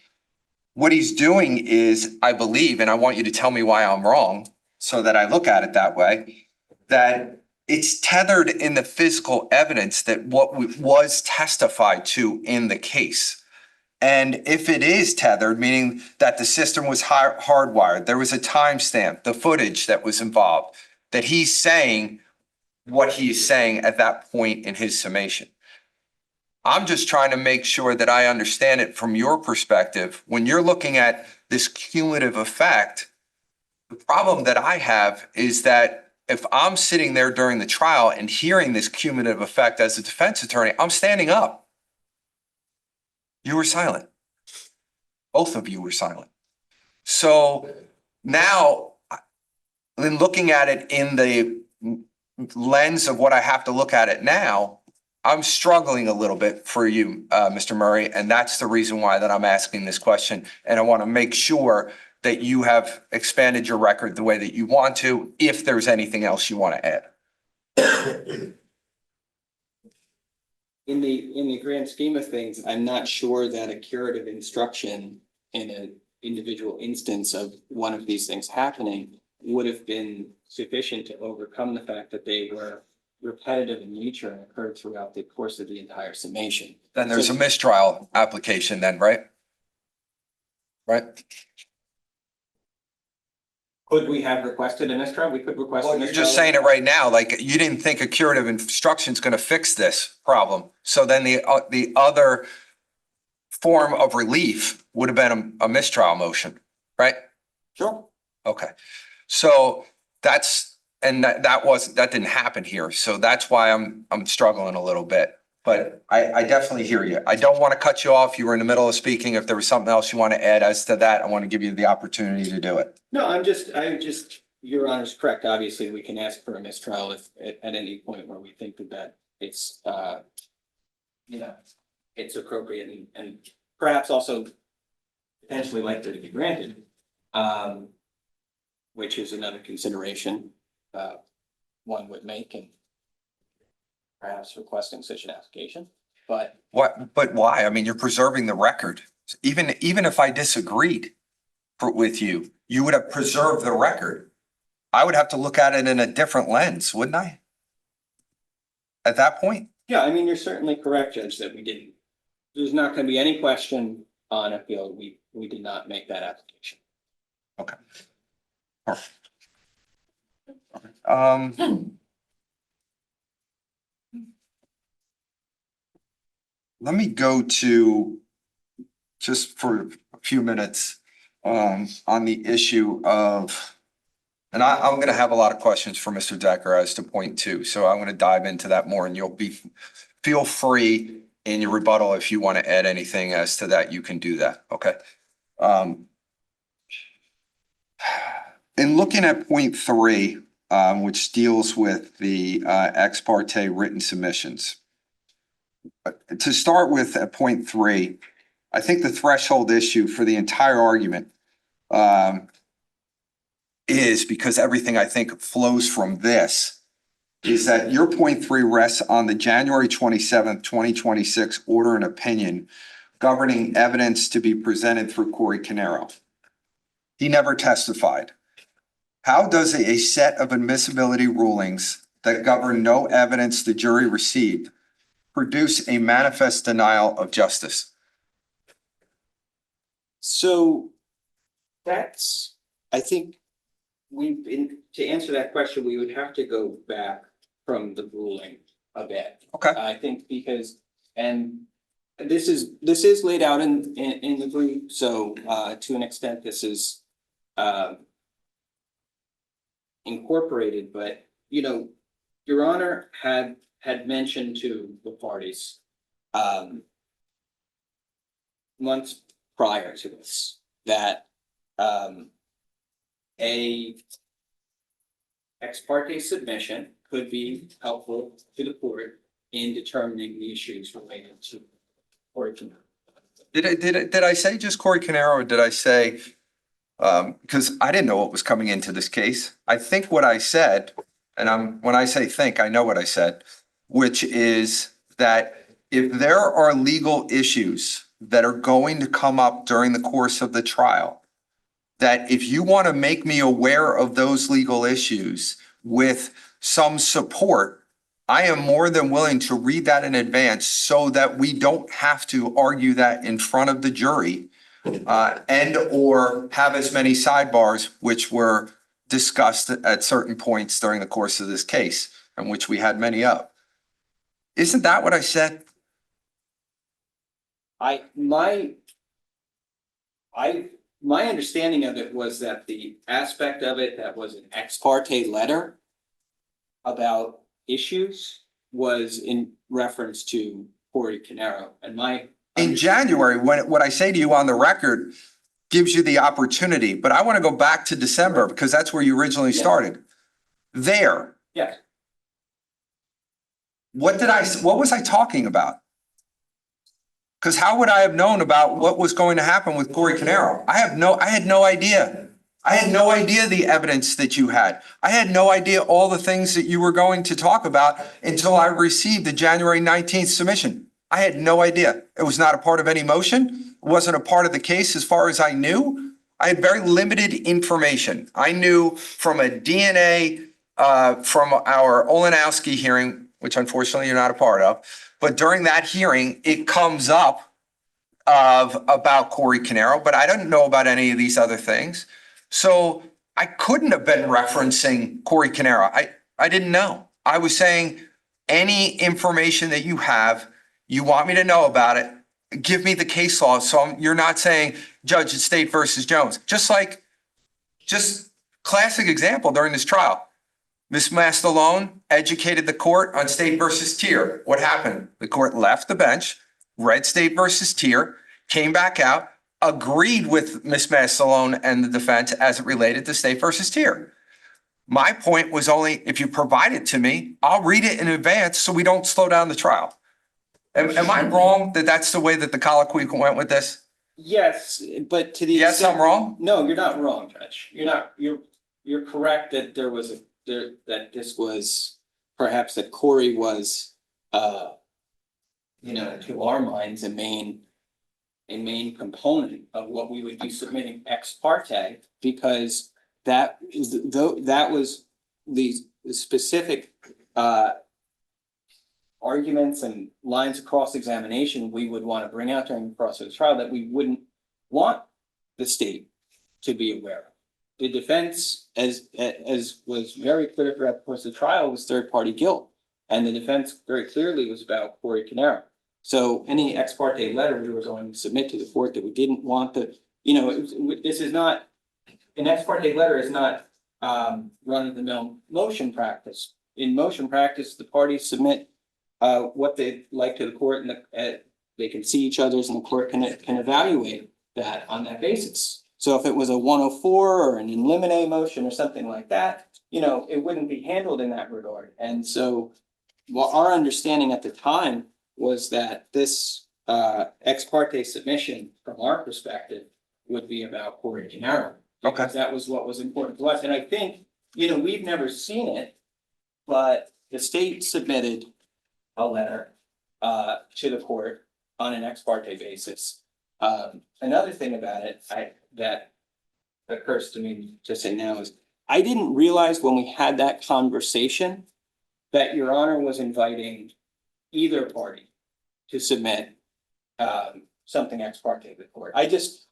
What he's doing is, I believe, and I want you to tell me why I'm wrong, so that I look at it that way, that it's tethered in the physical evidence that what was testified to in the case. And if it is tethered, meaning that the system was hardwired, there was a timestamp, the footage that was involved, that he's saying what he's saying at that point in his summation. I'm just trying to make sure that I understand it from your perspective. When you're looking at this cumulative effect, the problem that I have is that if I'm sitting there during the trial and hearing this cumulative effect as a defense attorney, I'm standing up. You were silent. Both of you were silent. So now, in looking at it in the lens of what I have to look at it now, I'm struggling a little bit for you, Mr. Murray, and that's the reason why that I'm asking this question. And I want to make sure that you have expanded your record the way that you want to, if there's anything else you want to add. In the grand scheme of things, I'm not sure that a curative instruction in an individual instance of one of these things happening would have been sufficient to overcome the fact that they were repetitive in nature and occurred throughout the course of the entire summation. Then there's a mistrial application then, right? Right? Could we have requested a mistrial? We could request a Well, mistrial. you're just saying it right now, like you didn't think a curative instruction is going to fix this problem. So then the other form of relief would have been a mistrial motion, right? Sure. Okay. So that didn't happen here. So that's why I'm struggling a little bit. But I definitely hear you. I don't want to cut you off. You were in the middle of speaking. If there was something else you want to add as to that, I want to give you the opportunity to do it. No, I'm just, Your Honor's correct. Obviously, we can ask for a mistrial if at any point where we think that it's, it's appropriate and perhaps also potentially likely to be granted. Which is another consideration, one would make and perhaps requesting such an application, but. But why? I mean, you're preserving the record. Even if I disagreed with you, you would have preserved the record. I would have to look at it in a different lens, wouldn't I? At that point? Yeah, I mean, you're certainly correct, Judge, that we didn't. There's not going to be any question on appeal. We did not make that application. Okay. Let me go to, just for a few minutes, on the issue of, and I'm going to have a lot of questions for Mr. Decker as to point two. So I'm going to dive into that more and feel free in your rebuttal. If you want to add anything as to that, you can do that. Okay. In looking at point three, which deals with the ex parte written submissions. To start with at point three, I think the threshold issue for the entire argument is, because everything I think flows from this, is that your point three rests on the January 27th, 2026 order and opinion governing evidence to be presented through Corey Caneiro. He never testified. How does a set of admissibility rulings that govern no evidence the jury received produce a manifest denial of justice? So that's I think to answer that question, we would have to go back from the ruling a bit. Okay. I think because, and this is laid out in the brief, so to an extent, this is incorporated, but Your Honor had mentioned to the parties months prior to this that a ex parte submission could be helpful to the court in determining the issues related to origin. Did I say just Corey Caneiro, or did I say, because I didn't know what was coming into this case. I think what I said, and when I say think, I know what I said, which is that if there are legal issues that are going to come up during the course of the trial, that if you want to make me aware of those legal issues with some support, I am more than willing to read that in advance so that we don't have to argue that in front of the jury and or have as many sidebars, which were discussed at certain points during the course of this case, and which we had many of. Isn't that what I said? My understanding of it was that the aspect of it that was an ex parte letter about issues was in reference to Corey Caneiro, and In January, what I say to you on the record gives you the opportunity, but I want to go back to December because that's where you originally started. There. Yes. What was I talking about? Because how would I have known about what was going to happen with Corey Caneiro? I had no idea. I had no idea the evidence that you had. I had no idea all the things that you were going to talk about until I received the January 19th submission. I had no idea. It was not a part of any motion. It wasn't a part of the case as far as I knew. I had very limited information. I knew from a DNA from our Olenowski hearing, which unfortunately you're not a part of, but during that hearing, it comes up about Corey Caneiro, but I didn't know about any of these other things. So I couldn't have been referencing Corey Caneiro. I didn't know. I was saying any information that you have, you want me to know about it, give me the case law. So you're not saying Judge it's State versus Jones. Just classic example during this trial. Ms. Mastalone educated the court on State versus Tier. What happened? The court left the bench, read State versus Tier, came back out, agreed with Ms. Mastalone and the defense as it related to State versus Tier. My point was only if you provide it to me, I'll read it in advance so we don't slow down the trial. Am I wrong that that's the way that the colloquy went with this? Yes, but to the Yes, I'm wrong? No, you're not wrong, Judge. You're correct that that this was perhaps that Corey was to our minds a main component of what we would be submitting ex parte, because that was the specific arguments and lines of cross-examination we would want to bring out during the process of the trial that we wouldn't want the state to be aware of. The defense, as was very clear throughout the course of the trial, was third-party guilt, and the defense very clearly was about Corey Caneiro. So any ex parte letter we were going to submit to the court that we didn't want this is not, an ex parte letter is not run-of-the-mill motion practice. In motion practice, the parties submit what they'd like to the court, and they can see each other's, and the court can evaluate that on that basis. So if it was a 104 or an in limine motion or something like that, it wouldn't be handled in that regard. And so our understanding at the time was that this ex parte submission, from our perspective, would be about Corey Caneiro. Because that was what was important to us. And I think, we've never seen it, but the state submitted a letter to the court on an ex parte basis. Another thing about it that occurs to me to say now is I didn't realize when we had that conversation that Your Honor was inviting either party to submit something ex parte to the court. I just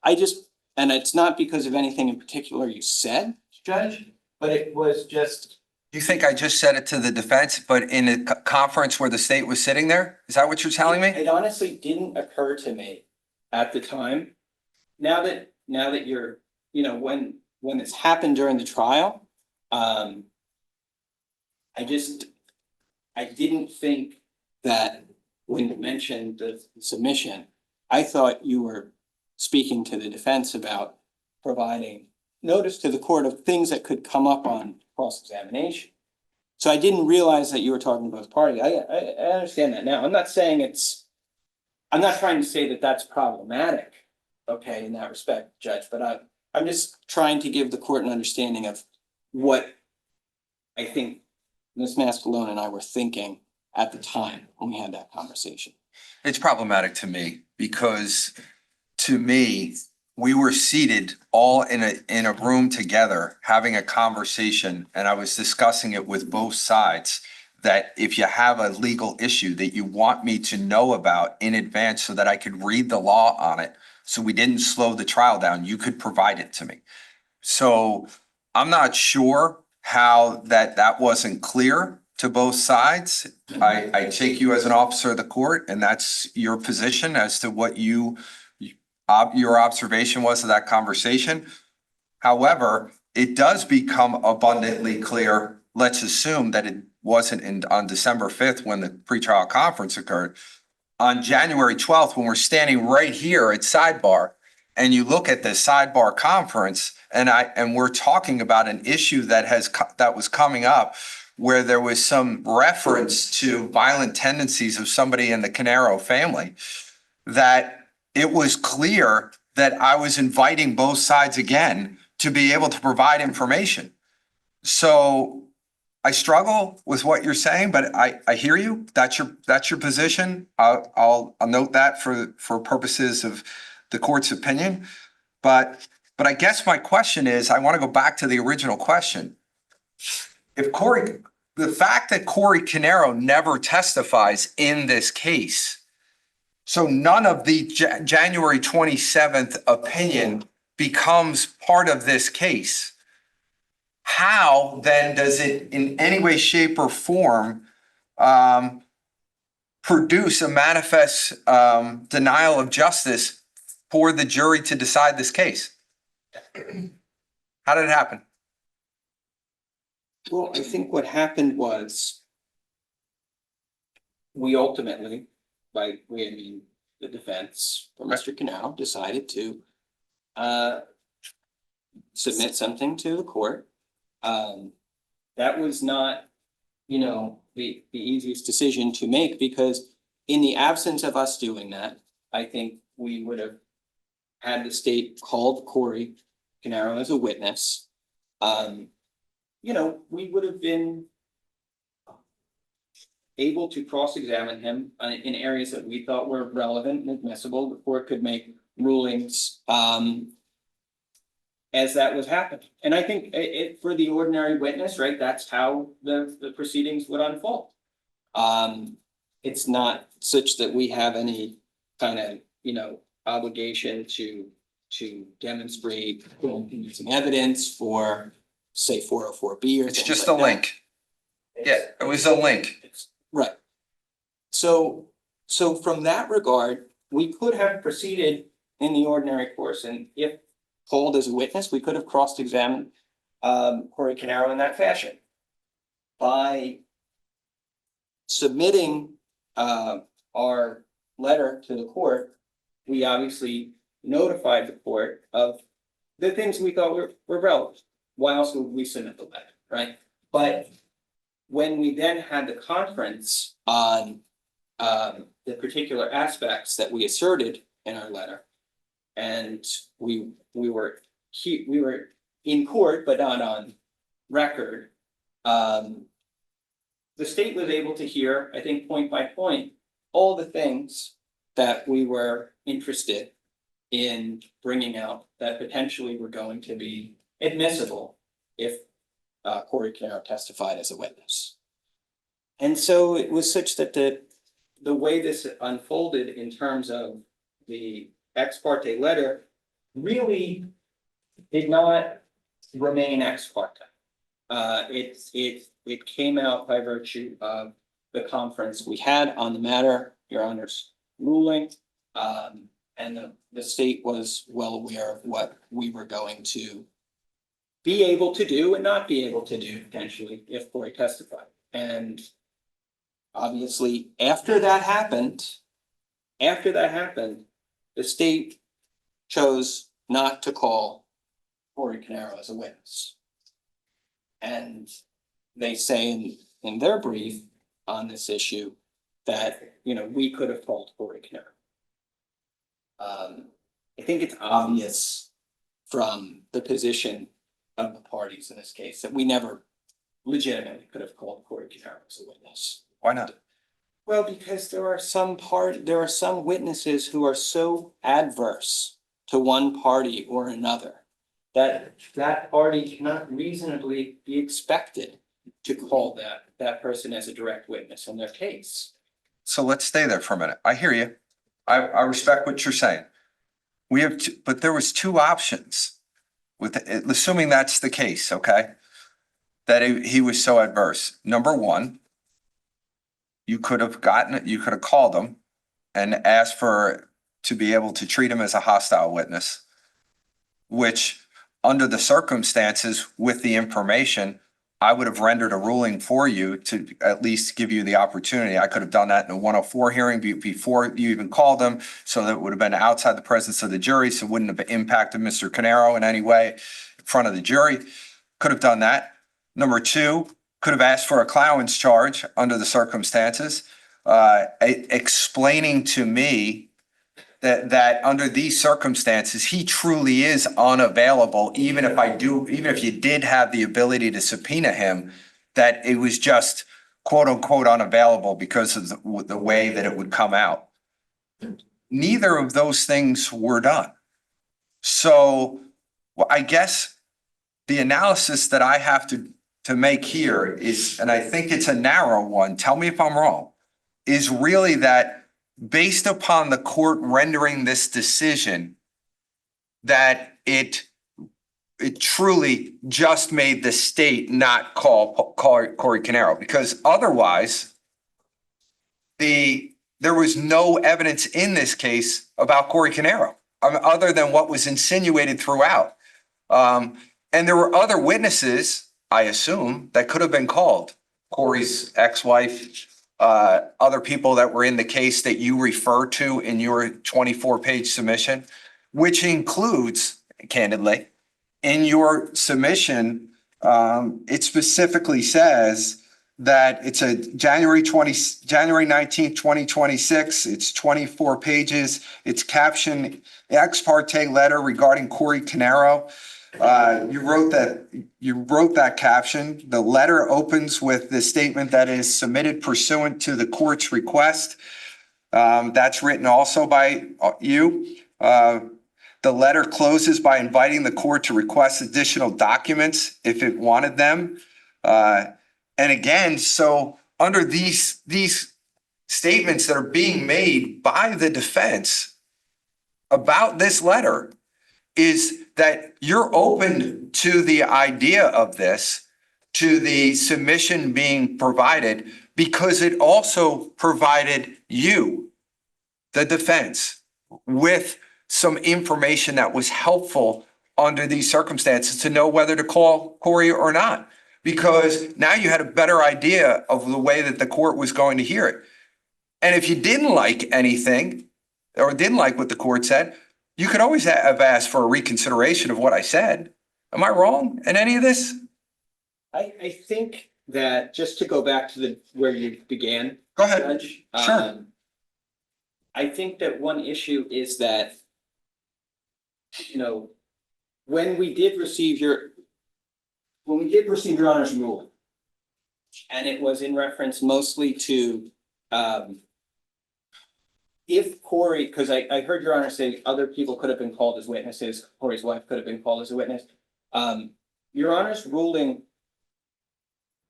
and it's not because of anything in particular you said, Judge, but it was just, You think I just said it to the defense, but in a conference where the state was sitting there? Is that what you're telling me? it honestly didn't occur to me at the time. Now that you're, you know, when this happened during the trial, I didn't think that when you mentioned the submission, I thought you were speaking to the defense about providing notice to the court of things that could come up on cross-examination. So I didn't realize that you were talking about the party. I understand that now. I'm not saying I'm not trying to say that that's problematic, okay, in that respect, Judge, but I'm just trying to give the court an understanding of what I think Ms. Mascalone and I were thinking at the time when we had that conversation. It's problematic to me because to me, we were seated all in a room together, having a conversation, and I was discussing it with both sides. That if you have a legal issue that you want me to know about in advance so that I could read the law on it, so we didn't slow the trial down, you could provide it to me. So I'm not sure how that wasn't clear to both sides. I take you as an officer of the court, and that's your position as to what your observation was of that conversation. However, it does become abundantly clear, let's assume that it wasn't on December 5th when the pretrial conference occurred. On January 12th, when we're standing right here at sidebar, and you look at the sidebar conference, and we're talking about an issue that was coming up where there was some reference to violent tendencies of somebody in the Caneiro family, that it was clear that I was inviting both sides again to be able to provide information. So I struggle with what you're saying, but I hear you. That's your position. I'll note that for purposes of the court's opinion. But I guess my question is, I want to go back to the original question. The fact that Corey Caneiro never testifies in this case, so none of the January 27th opinion becomes part of this case. How then does it in any way, shape, or form produce a manifest denial of justice for the jury to decide this case? How did it happen? Well, I think what happened was we ultimately, I mean, the defense for Mr. Caneiro decided to submit something to the court. That was not, the easiest decision to make, because in the absence of us doing that, I think we would have had the state called Corey Caneiro as a witness. We would have been able to cross-examine him in areas that we thought were relevant and admissible. The court could make rulings as that was happening. And I think for the ordinary witness, right, that's how the proceedings would unfold. It's not such that we have any kind of, obligation to demonstrate using evidence for, say, 404B or It's things just like a that. link. Yeah, it was a link. Right. So from that regard, we could have proceeded in the ordinary course, and if called as a witness, we could have cross-examined Corey Caneiro in that fashion. By submitting our letter to the court, we obviously notified the court of the things we thought were relevant. Why else would we submit the letter, right? But when we then had the conference on the particular aspects that we asserted in our letter, and we were in court but not on record, the state was able to hear, I think, point by point, all the things that we were interested in bringing out that potentially were going to be admissible if Corey Caneiro testified as a witness. And so it was such that the way this unfolded in terms of the ex parte letter really did not remain ex parte. It came out by virtue of the conference we had on the matter, Your Honor's ruling. And the state was well aware of what we were going to be able to do and not be able to do potentially if Corey testified. And obviously, after that happened, the state chose not to call Corey Caneiro as a witness. And they say in their brief on this issue that, we could have called Corey Caneiro. I think it's obvious from the position of the parties in this case that we never legitimately could have called Corey Caneiro as a witness. Why not? Well, because there are some witnesses who are so adverse to one party or another that that party cannot reasonably be expected to call that person as a direct witness in their case. So let's stay there for a minute. I hear you. I respect what you're saying. But there was two options with, assuming that's the case, okay? That he was so adverse. Number one, you could have called him and asked to be able to treat him as a hostile witness, which under the circumstances with the information, I would have rendered a ruling for you to at least give you the opportunity. I could have done that in a 104 hearing before you even called him, so that it would have been outside the presence of the jury, so it wouldn't have impacted Mr. Caneiro in any way in front of the jury. Could have done that. Number two, could have asked for a Clowens charge under the circumstances, explaining to me that under these circumstances, he truly is unavailable, even if you did have the ability to subpoena him, that it was just quote unquote unavailable because of the way that it would come out. Neither of those things were done. So I guess the analysis that I have to make here is, and I think it's a narrow one, tell me if I'm wrong, is really that based upon the court rendering this decision, that it truly just made the state not call Corey Caneiro, because otherwise there was no evidence in this case about Corey Caneiro, other than what was insinuated throughout. And there were other witnesses, I assume, that could have been called. Corey's ex-wife, other people that were in the case that you refer to in your 24-page submission, which includes, candidly, in your submission, it specifically says that it's a January 19th, 2026. It's 24 pages. It's captioned ex parte letter regarding Corey Caneiro. You wrote that caption. The letter opens with the statement that is submitted pursuant to the court's request. That's written also by you. The letter closes by inviting the court to request additional documents if it wanted them. And again, so under these statements that are being made by the defense about this letter, is that you're open to the idea of this, to the submission being provided, because it also provided you, the defense, with some information that was helpful under these circumstances to know whether to call Corey or not, because now you had a better idea of the way that the court was going to hear it. And if you didn't like anything or didn't like what the court said, you could always have asked for a reconsideration of what I said. Am I wrong in any of this? I think that, just to go back to where you began, Go ahead. Judge. Sure. I think that one issue is that, when we did receive your Honor's ruling, and it was in reference mostly to, if Corey, because I heard Your Honor say other people could have been called as witnesses, Corey's wife could have been called as a witness. Your Honor's ruling,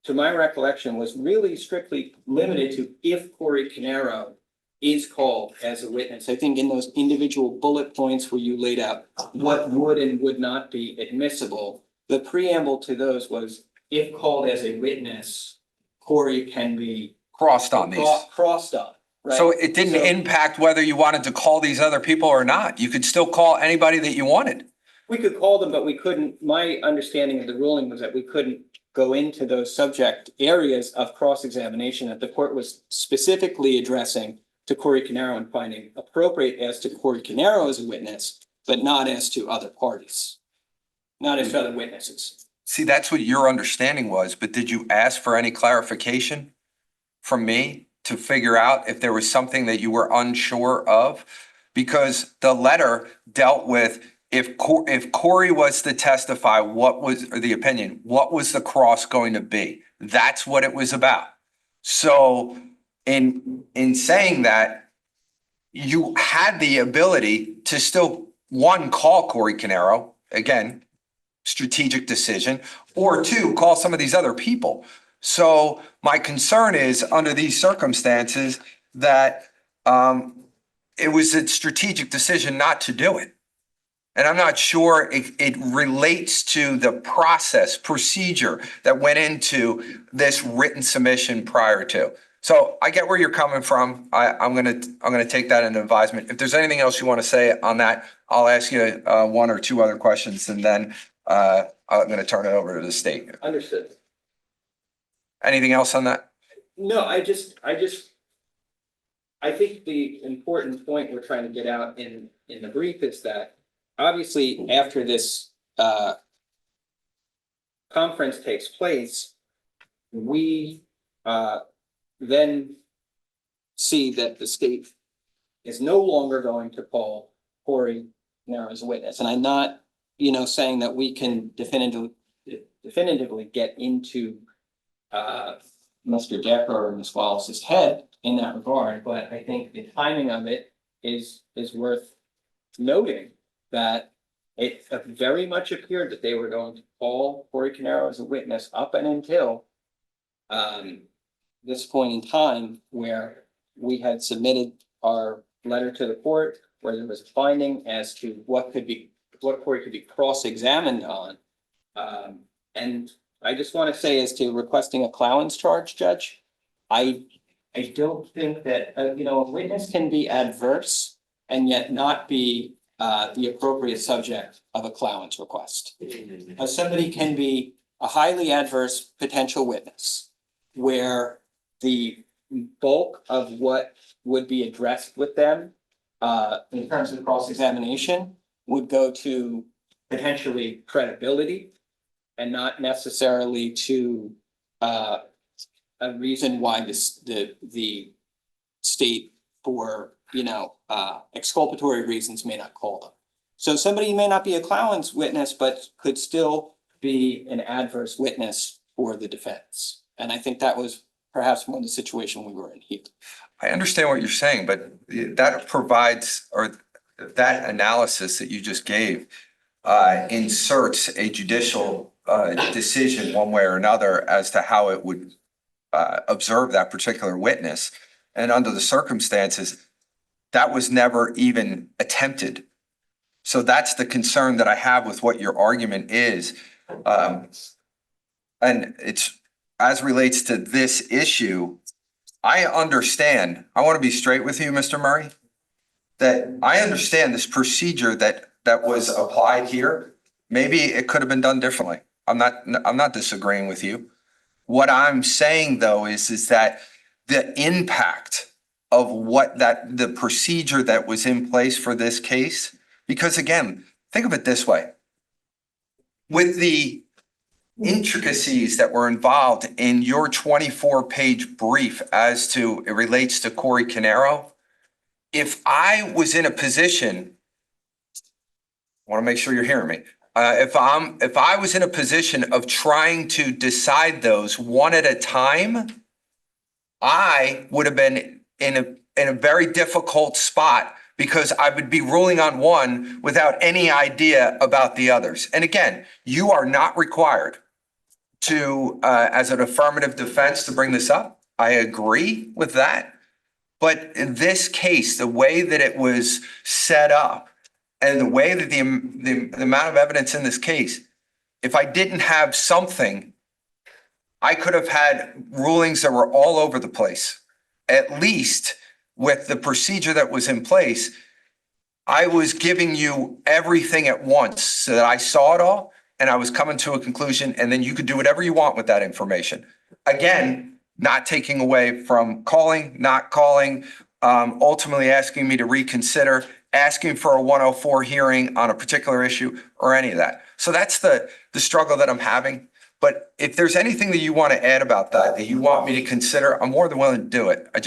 to my recollection, was really strictly limited to if Corey Caneiro is called as a witness. I think in those individual bullet points where you laid out what would and would not be admissible, the preamble to those was, if called as a witness, Corey can be Crossed on these. crossed on, right? So it didn't So- impact whether you wanted to call these other people or not. You could still call anybody that you wanted. We could call them, but we couldn't, my understanding of the ruling was that we couldn't go into those subject areas of cross-examination that the court was specifically addressing to Corey Caneiro and finding appropriate as to Corey Caneiro as a witness, but not as to other parties, not as to other witnesses. See, that's what your understanding was, but did you ask for any clarification from me to figure out if there was something that you were unsure of? Because the letter dealt with if Corey was to testify, what was, or the opinion, what was the cross going to be? That's what it was about. So in saying that, you had the ability to still, one, call Corey Caneiro, again, strategic decision, or two, call some of these other people. So my concern is, under these circumstances, that it was a strategic decision not to do it. And I'm not sure it relates to the procedure that went into this written submission prior to. So I get where you're coming from. I'm gonna take that into advisement. If there's anything else you want to say on that, I'll ask you one or two other questions, and then I'm gonna turn it over to the state. Understood. Anything else on that? No, I think the important point we're trying to get out in the brief is that obviously after this conference takes place, we then see that the state is no longer going to call Corey Caneiro as a witness. And I'm not, saying that we can definitively get into Mr. Decker or Ms. Wallace's head in that regard, but I think the timing of it is worth noting, that it very much appeared that they were going to call Corey Caneiro as a witness up and until this point in time, where we had submitted our letter to the court, where there was a finding as to what Corey could be cross-examined on. And I just want to say, as to requesting a Clowens charge, Judge, I don't think that, a witness can be adverse and yet not be the appropriate subject of a Clowens request. Somebody can be a highly adverse potential witness, where the bulk of what would be addressed with them in terms of cross-examination would go to potentially credibility and not necessarily to a reason why the state, for exculpatory reasons, may not call them. So somebody may not be a Clowens witness, but could still be an adverse witness for the defense. And I think that was perhaps more the situation we were in here. I understand what you're saying, but that provides, or that analysis that you just gave inserts a judicial decision one way or another as to how it would observe that particular witness. And under the circumstances, that was never even attempted. So that's the concern that I have with what your argument is. And it's, as relates to this issue, I understand, I want to be straight with you, Mr. Murray, that I understand this procedure that was applied here. Maybe it could have been done differently. I'm not disagreeing with you. What I'm saying, though, is that the impact of the procedure that was in place for this case, because again, think of it this way. With the intricacies that were involved in your 24-page brief as to, it relates to Corey Caneiro, if I was in a position, I want to make sure you're hearing me. If I was in a position of trying to decide those one at a time, I would have been in a very difficult spot, because I would be ruling on one without any idea about the others. And again, you are not required to, as an affirmative defense, to bring this up. I agree with that. But in this case, the way that it was set up and the way that the amount of evidence in this case, if I didn't have something, I could have had rulings that were all over the place. At least with the procedure that was in place, I was giving you everything at once so that I saw it all and I was coming to a conclusion, and then you could do whatever you want with that information. Again, not taking away from calling, not calling, ultimately asking me to reconsider, asking for a 104 hearing on a particular issue or any of that. So that's the struggle that I'm having. But if there's anything that you want to add about that you want me to consider, I'm more than willing to do it. I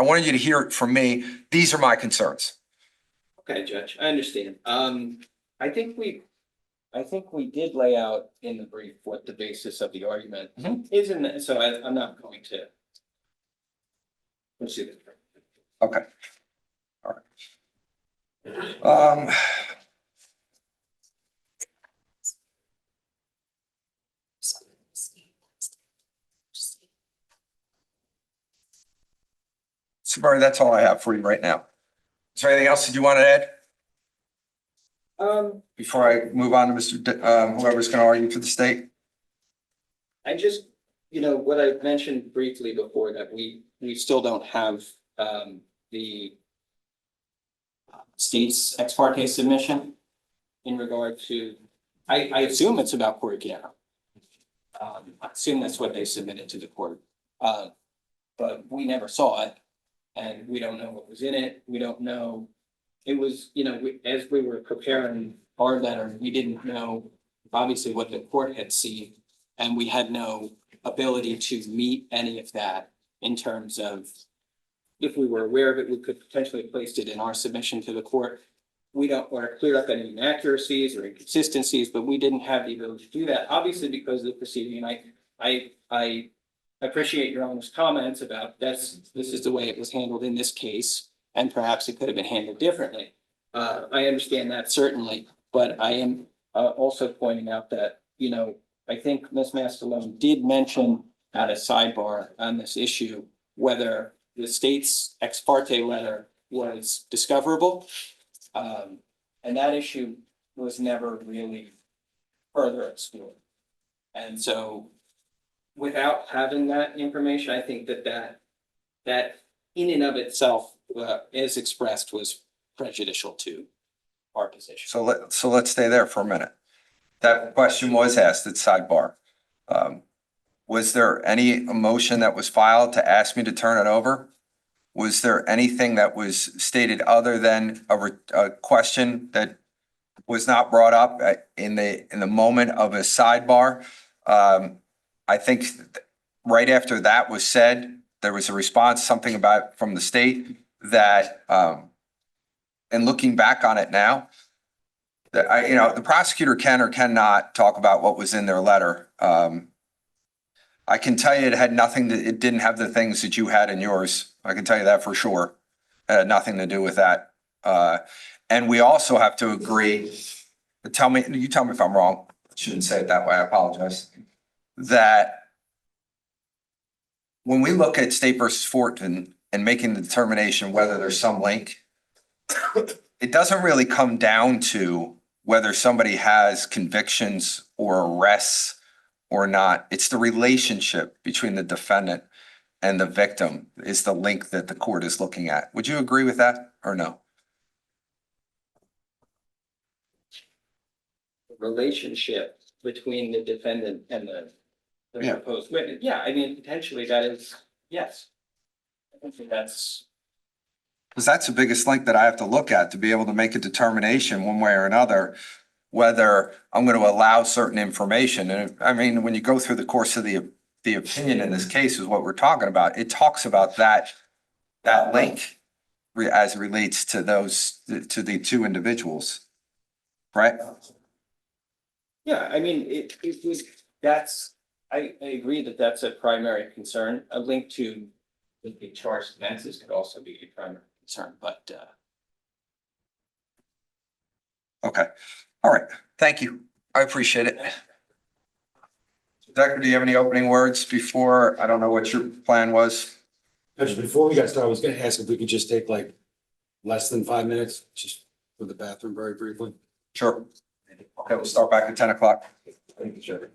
wanted you to hear it from me. These are my concerns. Okay, Judge, I understand. I think we did lay out in the brief what the basis of the argument is, and so I'm not going to pursue it. Okay. All right. So Barry, that's all I have for you right now. Is there anything else that you want to add before I move on to whoever's going to argue for the state? I just, what I mentioned briefly before, that we still don't have the state's ex parte submission in regard to, I assume it's about Paul Caneiro. I assume that's what they submitted to the court. But we never saw it, and we don't know what was in it. We don't know. It was, as we were preparing our letter, we didn't know obviously what the court had seen, and we had no ability to meet any of that in terms of, if we were aware of it, we could potentially have placed it in our submission to the court. We don't want to clear up any inaccuracies or inconsistencies, but we didn't have the ability to do that, obviously because of the proceeding. And I appreciate your honest comments about this is the way it was handled in this case, and perhaps it could have been handled differently. I understand that certainly, but I am also pointing out that, I think Ms. Mastalone did mention at a sidebar on this issue whether the state's ex parte letter was discoverable. And that issue was never really further explored. And so without having that information, I think that in and of itself, as expressed, was prejudicial to our position. So let's stay there for a minute. That question was asked at sidebar. Was there any motion that was filed to ask me to turn it over? Was there anything that was stated other than a question that was not brought up in the moment of a sidebar? I think right after that was said, there was a response, something about from the state that, and looking back on it now, that the prosecutor can or cannot talk about what was in their letter. I can tell you it didn't have the things that you had in yours. I can tell you that for sure. It had nothing to do with that. And we also have to agree, you tell me if I'm wrong. I shouldn't say it that way. I apologize. That when we look at State versus Fortin and making the determination whether there's some link, it doesn't really come down to whether somebody has convictions or arrests or not. It's the relationship between the defendant and the victim is the link that the court is looking at. Would you agree with that or no? Relationship between the defendant and the Yeah. proposed witness. Yeah, I mean, potentially that is, yes. I think that's. Because that's the biggest link that I have to look at to be able to make a determination one way or another, whether I'm going to allow certain information. And I mean, when you go through the course of the opinion in this case is what we're talking about. It talks about that link as it relates to to the two individuals, right? Yeah, I mean, I agree that that's a primary concern. A link to the charged offenses could also be a primary concern, but Okay. All right. Thank you. I appreciate it. Decker, do you have any opening words before? I don't know what your plan was. Judge, before we got started, I was gonna ask if we could just take like less than 5 minutes, just for the bathroom very briefly. Sure. Okay, we'll start back at 10 o'clock. Thank you, Judge.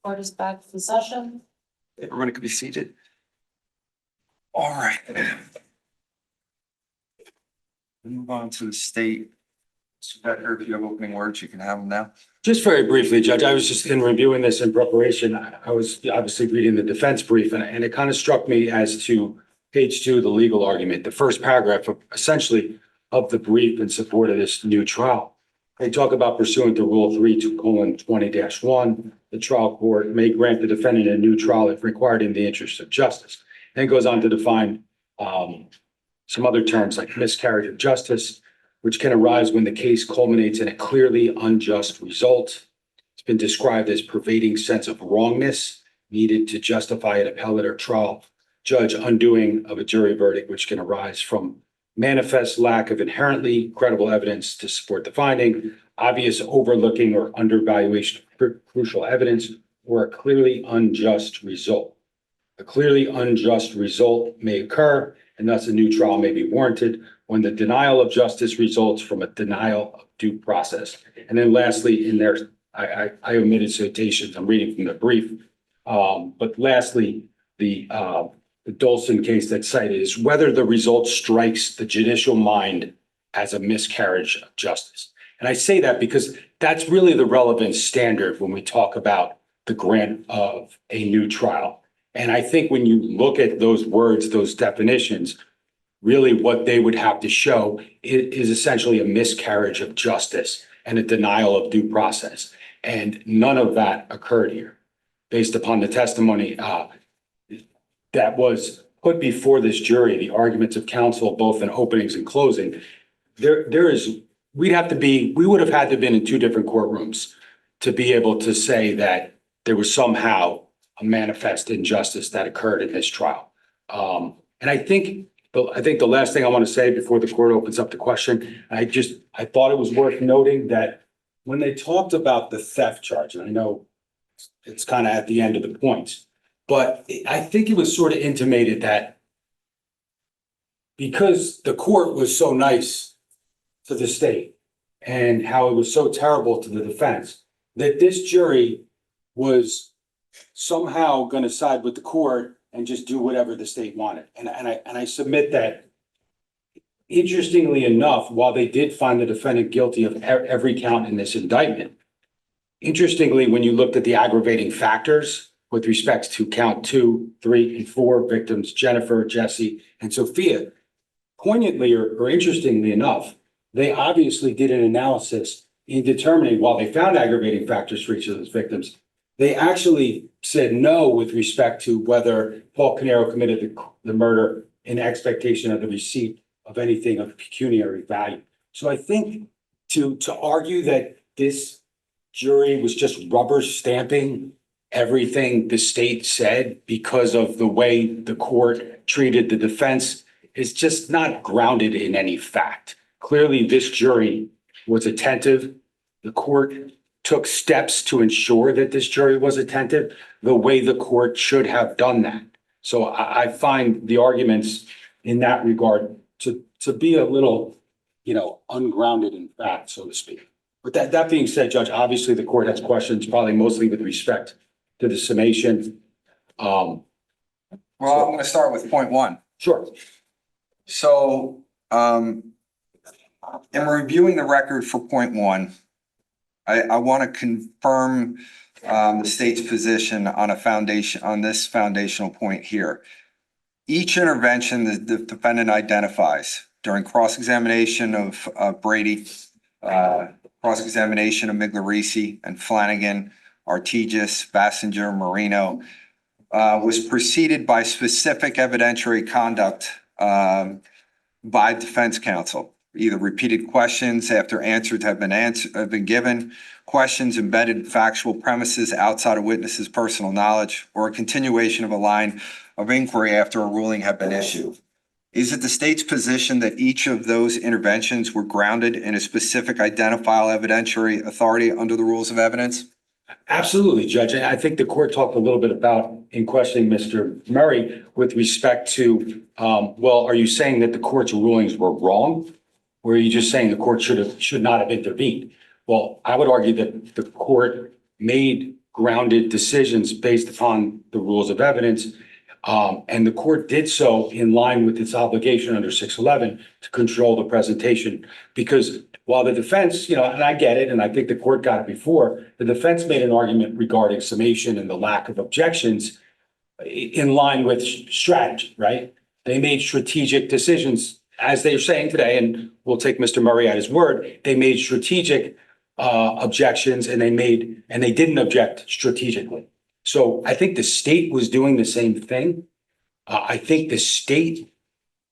Court is back in session. Everybody could be seated. All right. Move on to the state. Becker, if you have opening words, you can have them now. Just very briefly, Judge, I was just in reviewing this in preparation. I was obviously reading the defense brief and it kind of struck me as to page 2, the legal argument, the first paragraph of essentially of the brief in support of this new trial. They talk about pursuant to Rule 3:20-1, the trial court may grant the defendant a new trial if required in the interest of justice. And it goes on to define some other terms like miscarriage of justice, which can arise when the case culminates in a clearly unjust result. It's been described as pervading sense of wrongness needed to justify an appellate or trial judge undoing of a jury verdict, which can arise from manifest lack of inherently credible evidence to support the finding, obvious overlooking or undervaluation of crucial evidence, or a clearly unjust result. A clearly unjust result may occur, and thus a new trial may be warranted when the denial of justice results from a denial of due process. And then lastly, in there, I omitted citations. I'm reading from the brief. But lastly, the Dolson case that's cited is whether the result strikes the judicial mind as a miscarriage of justice. And I say that because that's really the relevant standard when we talk about the grant of a new trial. And I think when you look at those words, those definitions, really what they would have to show is essentially a miscarriage of justice and a denial of due process. And none of that occurred here based upon the testimony that was put before this jury, the arguments of counsel, both in openings and closing. We would have had to been in 2 different courtrooms to be able to say that there was somehow a manifest injustice that occurred in this trial. And I think the last thing I want to say before the court opens up the question, I thought it was worth noting that when they talked about the theft charge, and I know it's kind of at the end of the points, but I think it was sort of intimated that because the court was so nice to the state and how it was so terrible to the defense, that this jury was somehow going to side with the court and just do whatever the state wanted. And I submit that, interestingly enough, while they did find the defendant guilty of every count in this indictment, interestingly, when you looked at the aggravating factors with respect to count 2, 3, and 4 victims, Jennifer, Jesse, and Sophia, poignantly or interestingly enough, they obviously did an analysis in determining, while they found aggravating factors for each of those victims, they actually said no with respect to whether Paul Caneiro committed the murder in expectation of the receipt of anything of pecuniary value. So I think to argue that this jury was just rubber stamping everything the state said because of the way the court treated the defense is just not grounded in any fact. Clearly, this jury was attentive. The court took steps to ensure that this jury was attentive the way the court should have done that. So I find the arguments in that regard to be a little, ungrounded in fact, so to speak. But that being said, Judge, obviously the court has questions, probably mostly with respect to the summation. Well, I'm going to start with point 1. Sure. So, in reviewing the record for point 1, I want to confirm the state's position on this foundational point here. Each intervention that the defendant identifies during cross-examination of Brady, cross-examination of Migliorise and Flanagan, Artigas, Bassinger, Marino, was preceded by specific evidentiary conduct by defense counsel. Either repeated questions after answers have been given, questions embedded in factual premises outside of witnesses' personal knowledge, or a continuation of a line of inquiry after a ruling had been issued. Is it the state's position that each of those interventions were grounded in a specific identifiable evidentiary authority under the rules of evidence? Absolutely, Judge. And I think the court talked a little bit about in questioning Mr. Murray with respect to, are you saying that the court's rulings were wrong? Or are you just saying the court should not have intervened? Well, I would argue that the court made grounded decisions based upon the rules of evidence. And the court did so in line with its obligation under 611 to control the presentation. Because while the defense, and I get it, and I think the court got it before, the defense made an argument regarding summation and the lack of objections in line with strategy, right? They made strategic decisions, as they're saying today, and we'll take Mr. Murray at his word. They made strategic objections, and they didn't object strategically. So I think the state was doing the same thing. I think the state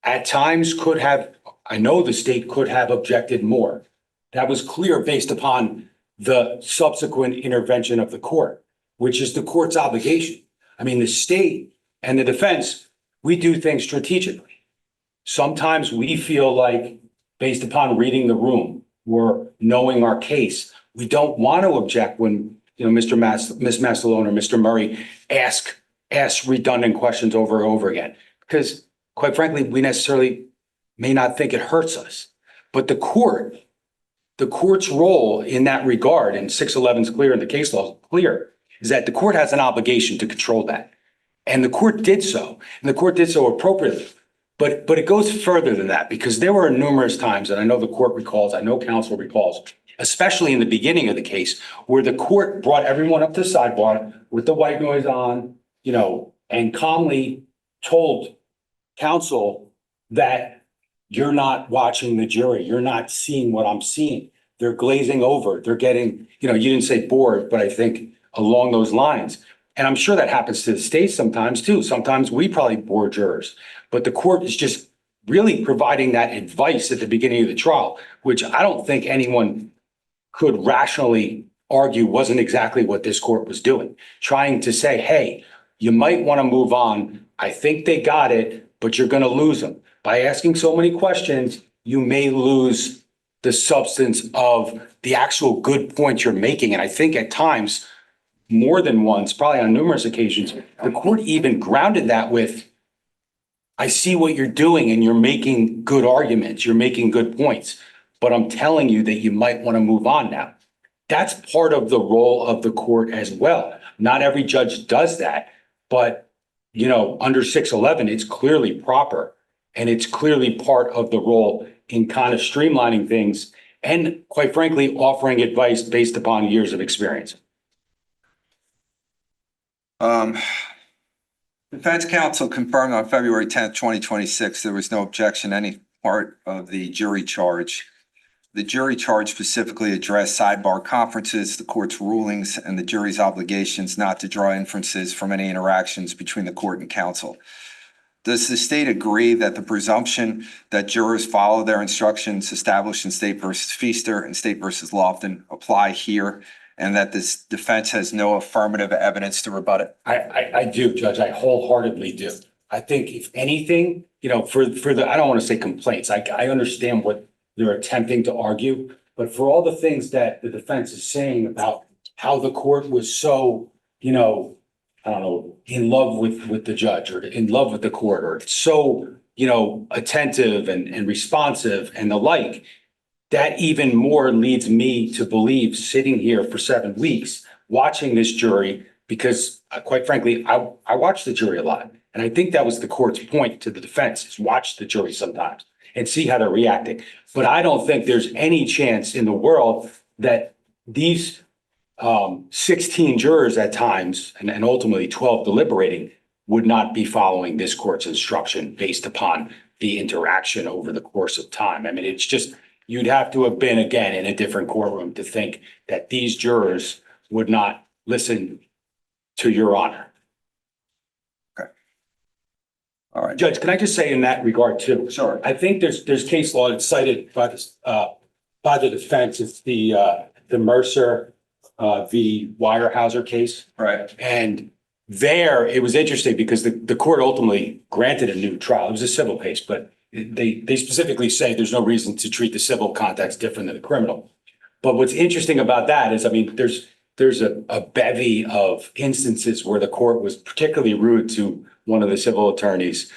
at times I know the state could have objected more. That was clear based upon the subsequent intervention of the court, which is the court's obligation. I mean, the state and the defense, we do things strategically. Sometimes we feel like, based upon reading the room or knowing our case, we don't want to object when, Ms. Mastellone or Mr. Murray ask redundant questions over and over again. Because quite frankly, we necessarily may not think it hurts us. But the court's role in that regard, and 611 is clear and the case law is clear, is that the court has an obligation to control that. And the court did so, and the court did so appropriately. But it goes further than that, because there were numerous times, and I know the court recalls, I know counsel recalls, especially in the beginning of the case, where the court brought everyone up to the sidebar with the white noise on, and calmly told counsel that you're not watching the jury, you're not seeing what I'm seeing. They're glazing over, they're getting, you didn't say bored, but I think along those lines. And I'm sure that happens to the state sometimes too. Sometimes we probably bore jurors, but the court is just really providing that advice at the beginning of the trial, which I don't think anyone could rationally argue wasn't exactly what this court was doing. Trying to say, hey, you might want to move on. I think they got it, but you're going to lose them. By asking so many questions, you may lose the substance of the actual good points you're making. And I think at times, more than once, probably on numerous occasions, the court even grounded that with, I see what you're doing and you're making good arguments, you're making good points, but I'm telling you that you might want to move on now. That's part of the role of the court as well. Not every judge does that, but under 611, it's clearly proper and it's clearly part of the role in kind of streamlining things and, quite frankly, offering advice based upon years of experience. Defense counsel confirmed on February 10th, 2026, there was no objection to any part of the jury charge. The jury charge specifically addressed sidebar conferences, the court's rulings, and the jury's obligations not to draw inferences from any interactions between the court and counsel. Does the state agree that the presumption that jurors follow their instructions established in State versus Feaster and State versus Lofton apply here, and that this defense has no affirmative evidence to rebut it? I do, Judge. I wholeheartedly do. I think if anything, for the, I don't want to say complaints. I understand what they're attempting to argue, but for all the things that the defense is saying about how the court was so, I don't know, in love with the judge or in love with the court, or so, attentive and responsive and the like, that even more leads me to believe, sitting here for 7 weeks, watching this jury, because quite frankly, I watch the jury a lot. And I think that was the court's point to the defense, is watch the jury sometimes and see how they're reacting. But I don't think there's any chance in the world that these 16 jurors at times, and ultimately 12 deliberating, would not be following this court's instruction based upon the interaction over the course of time. I mean, it's just, you'd have to have been, again, in a different courtroom to think that these jurors would not listen to your honor. All right. Judge, can I just say in that regard too? Sure. I think there's case law that's cited by the defense. It's the Mercer v. Weyerhaeuser case. Right. And there, it was interesting because the court ultimately granted a new trial. It was a civil case, but they specifically say there's no reason to treat the civil context different than the criminal. But what's interesting about that is, I mean, there's a bevy of instances where the court was particularly rude to one of the civil attorneys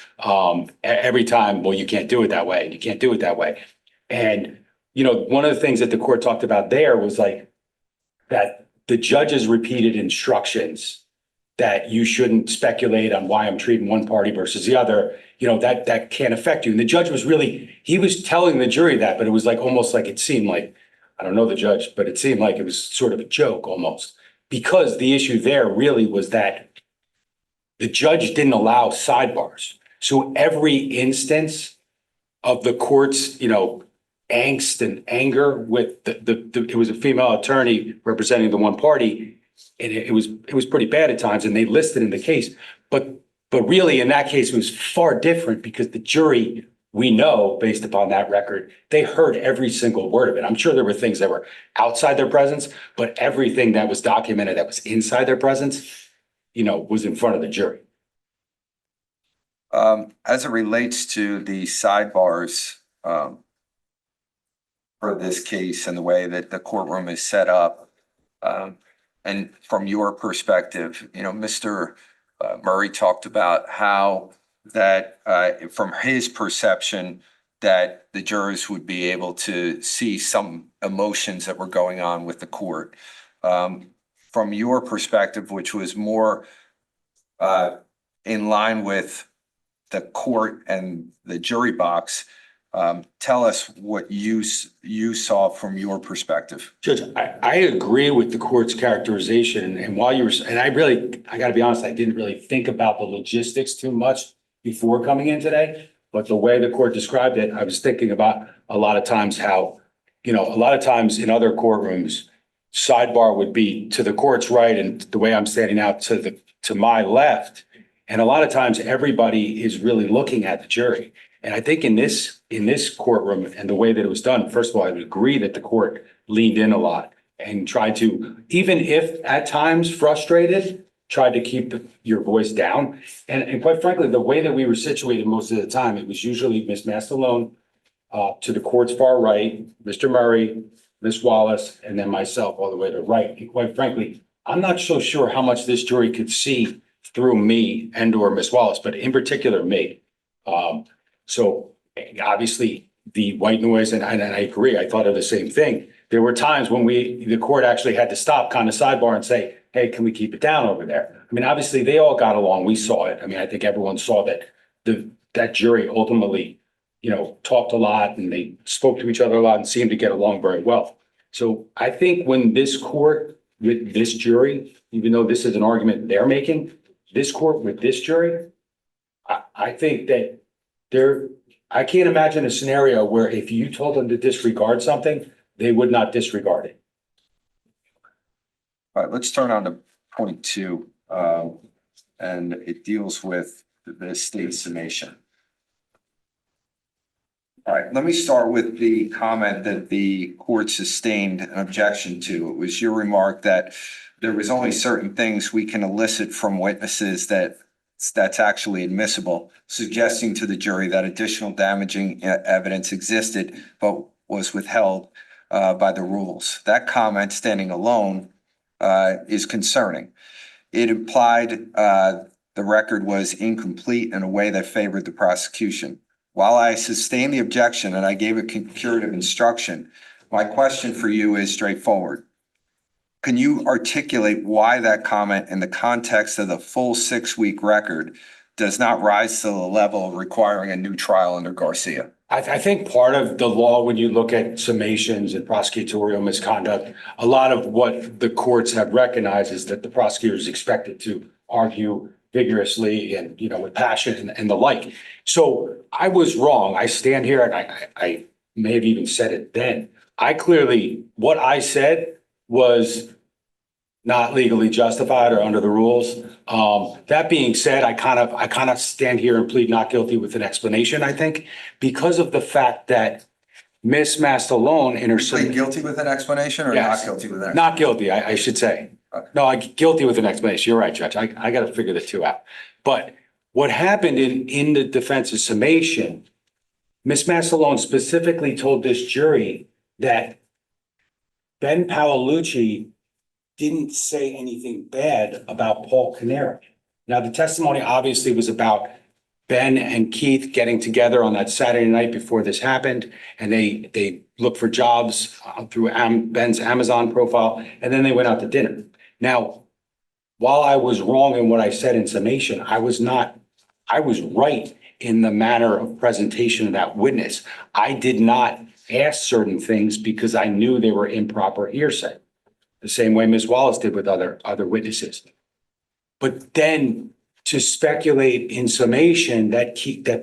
every time, well, you can't do it that way, and you can't do it that way. And, one of the things that the court talked about there was like that the judge's repeated instructions that you shouldn't speculate on why I'm treating one party versus the other, that can't affect you. And the judge was he was telling the jury that, but it was like, almost like it seemed like, I don't know the judge, but it seemed like it was sort of a joke almost. Because the issue there really was that the judge didn't allow sidebars. So every instance of the court's, angst and anger with it was a female attorney representing the one party, and it was pretty bad at times, and they listed in the case. But really, in that case, it was far different because the jury, we know, based upon that record, they heard every single word of it. I'm sure there were things that were outside their presence, but everything that was documented that was inside their presence, was in front of the jury. As it relates to the sidebars, for this case and the way that the courtroom is set up, and from your perspective, Mr. Murray talked about how that, from his perception, that the jurors would be able to see some emotions that were going on with the court. From your perspective, which was more in line with the court and the jury box, tell us what you saw from your perspective. Judge, I agree with the court's characterization, and while you were, and I gotta be honest, I didn't really think about the logistics too much before coming in today, but the way the court described it, I was thinking about a lot of times how, a lot of times in other courtrooms, sidebar would be to the court's right, and the way I'm standing out to my left. And a lot of times everybody is really looking at the jury. And I think in this courtroom and the way that it was done, first of all, I would agree that the court leaned in a lot and tried to, even if at times frustrated, tried to keep your voice down. And quite frankly, the way that we were situated most of the time, it was usually Ms. Mastalone to the court's far right, Mr. Murray, Ms. Wallace, and then myself all the way to the right. And quite frankly, I'm not so sure how much this jury could see through me and or Ms. Wallace, but in particular me. So obviously the white noise, and I agree, I thought of the same thing. There were times when the court actually had to stop, kind of sidebar and say, hey, can we keep it down over there? I mean, obviously they all got along. We saw it. I mean, I think everyone saw that that jury ultimately, talked a lot and they spoke to each other a lot and seemed to get along very well. So I think when this court with this jury, even though this is an argument they're making, this court with this jury, I think that I can't imagine a scenario where if you told them to disregard something, they would not disregard it. All right, let's turn on to point 2, and it deals with the state summation. All right, let me start with the comment that the court sustained an objection to. It was your remark that there was only certain things we can elicit from witnesses that's actually admissible, suggesting to the jury that additional damaging evidence existed but was withheld by the rules. That comment, standing alone, is concerning. It implied the record was incomplete in a way that favored the prosecution. While I sustained the objection and I gave a curative instruction, my question for you is straightforward. Can you articulate why that comment in the context of the full 6-week record does not rise to the level of requiring a new trial under Garcia? I think part of the law, when you look at summations and prosecutorial misconduct, a lot of what the courts have recognized is that the prosecutor is expected to argue vigorously and, with passion and the like. So I was wrong. I stand here and I may have even said it then. What I said was not legally justified or under the rules. That being said, I kind of stand here and plead not guilty with an explanation, I think, because of the fact that Miss Mastalone in her. Plead guilty with an explanation or Yes. not guilty with an explanation? Not guilty, I should say. Okay. No, I guilty with an explanation. You're right, Judge. I got to figure the two out. But what happened in the defense's summation, Miss Mastalone specifically told this jury that Ben Paolucci didn't say anything bad about Paul Caneiro. Now, the testimony obviously was about Ben and Keith getting together on that Saturday night before this happened, and they looked for jobs through Ben's Amazon profile, and then they went out to dinner. Now, while I was wrong in what I said in summation, I was right in the manner of presentation of that witness. I did not ask certain things because I knew they were improper hearsay, the same way Ms. Wallace did with other witnesses. But then to speculate in summation that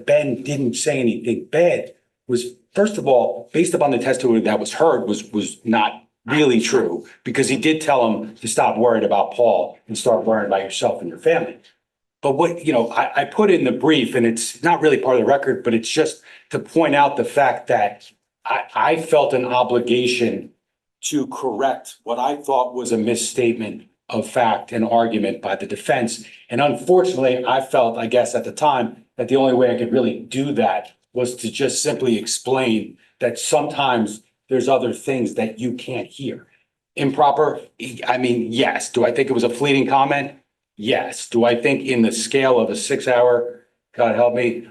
Ben didn't say anything bad was, first of all, based upon the testimony that was heard, was not really true, because he did tell him to stop worrying about Paul and start worrying about yourself and your family. But what, I put in the brief, and it's not really part of the record, but it's just to point out the fact that I felt an obligation to correct what I thought was a misstatement of fact and argument by the defense. And unfortunately, I felt, I guess at the time, that the only way I could really do that was to just simply explain that sometimes there's other things that you can't hear. Improper, I mean, yes. Do I think it was a fleeting comment? Yes. Do I think in the scale of a 6-hour, God help me,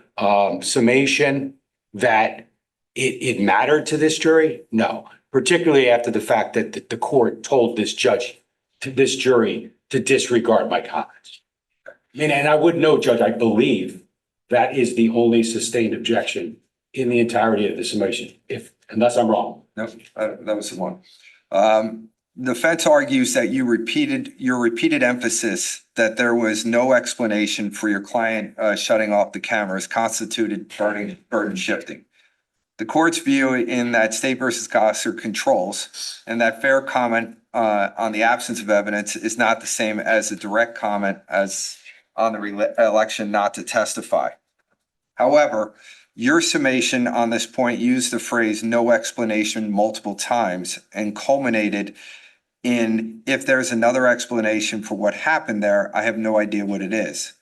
summation that it mattered to this jury? No, particularly after the fact that the court told this jury to disregard my comments. I mean, and I would note, Judge, I believe that is the only sustained objection in the entirety of the summation, unless I'm wrong. No, that was the one. The defense argues that your repeated emphasis that there was no explanation for your client shutting off the cameras constituted burden shifting. The court's view in that State versus Gosser controls, and that fair comment on the absence of evidence is not the same as a direct comment as on the election not to testify. However, your summation on this point used the phrase "no explanation" multiple times and culminated in, "if there's another explanation for what happened there, I have no idea what it is."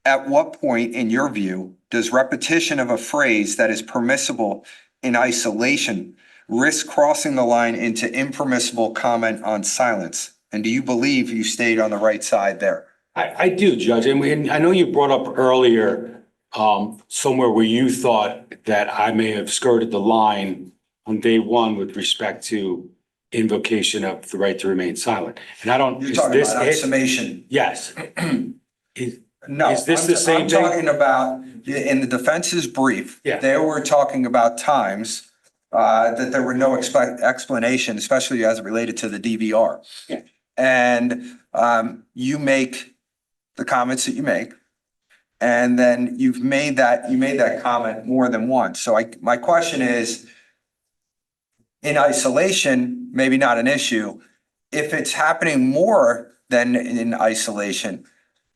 At what point, in your view, does repetition of a phrase that is permissible in isolation risk crossing the line into impermissible comment on silence? And do you believe you stayed on the right side there? I do, Judge. And I know you brought up earlier somewhere where you thought that I may have skirted the line on day one with respect to invocation of the right to remain silent. And I don't. You're talking about on summation. Yes. No. Is this the same I'm thing? talking about in the defense's brief. Yeah. They were talking about times that there were no explanation, especially as it related to the DVR. Yeah. And you make the comments that you make, and then you made that comment more than once. So my question is, in isolation, maybe not an issue. If it's happening more than in isolation,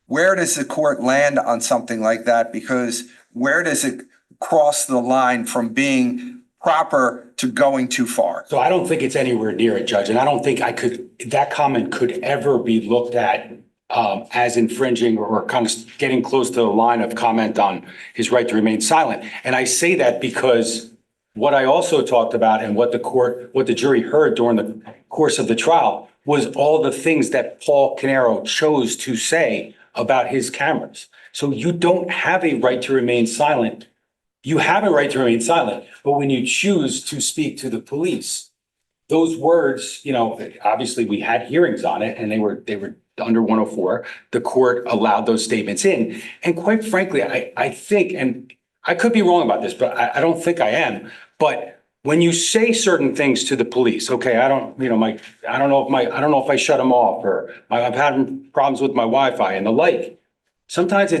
where does the court land on something like that? Because where does it cross the line from being proper to going too far? So I don't think it's anywhere near it, Judge. And I don't think that comment could ever be looked at as infringing or kind of getting close to the line of comment on his right to remain silent. And I say that because what I also talked about and what the jury heard during the course of the trial was all the things that Paul Caneiro chose to say about his cameras. So you don't have a right to remain silent. You have a right to remain silent, but when you choose to speak to the police, those words, obviously we had hearings on it and they were under 104. The court allowed those statements in. And quite frankly, I think, and I could be wrong about this, but I don't think I am. But when you say certain things to the police, okay, I don't know if I shut them off, or I've had problems with my Wi-Fi and the like. Sometimes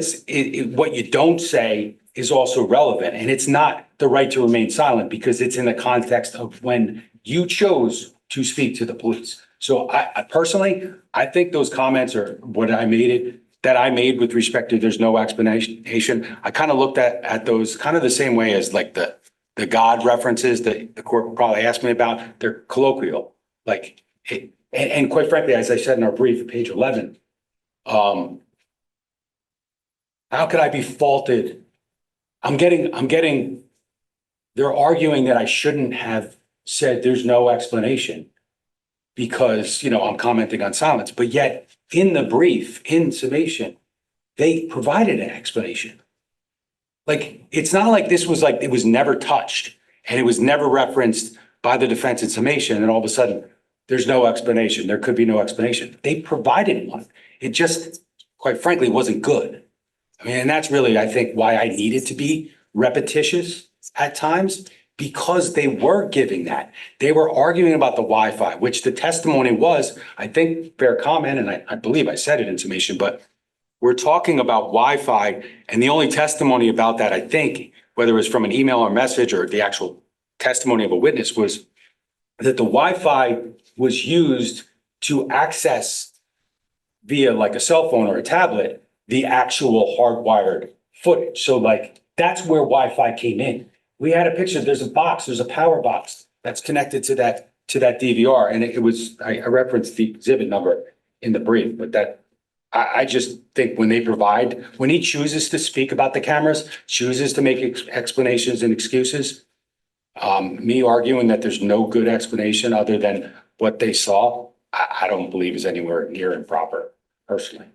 what you don't say is also relevant, and it's not the right to remain silent because it's in the context of when you chose to speak to the police. So I personally, I think those comments are what I made with respect to there's no explanation. I kind of looked at those kind of the same way as like the God references that the court will probably ask me about. They're colloquial, and quite frankly, as I said in our brief, page 11, how could I be faulted? They're arguing that I shouldn't have said there's no explanation because, I'm commenting on silence, but yet in the brief, in summation, they provided an explanation. like, it's not like this was like, it was never touched and it was never referenced by the defense in summation, and all of a sudden, there's no explanation. There could be no explanation. They provided one. It just, quite frankly, wasn't good. I mean, and that's really, I think, why I needed to be repetitious at times, because they were giving that. They were arguing about the Wi-Fi, which the testimony was, I think, fair comment, and I believe I said it in summation, but we're talking about Wi-Fi, and the only testimony about that, I think, whether it was from an email or message or the actual testimony of a witness, was that the Wi-Fi was used to access via like a cell phone or a tablet, the actual hardwired footage. So like, that's where Wi-Fi came in. We had a picture, there's a power box that's connected to that DVR. And it was, I referenced the exhibit number in the brief, but I just think when he chooses to speak about the cameras, chooses to make explanations and excuses, me arguing that there's no good explanation other than what they saw, I don't believe is anywhere near improper, personally.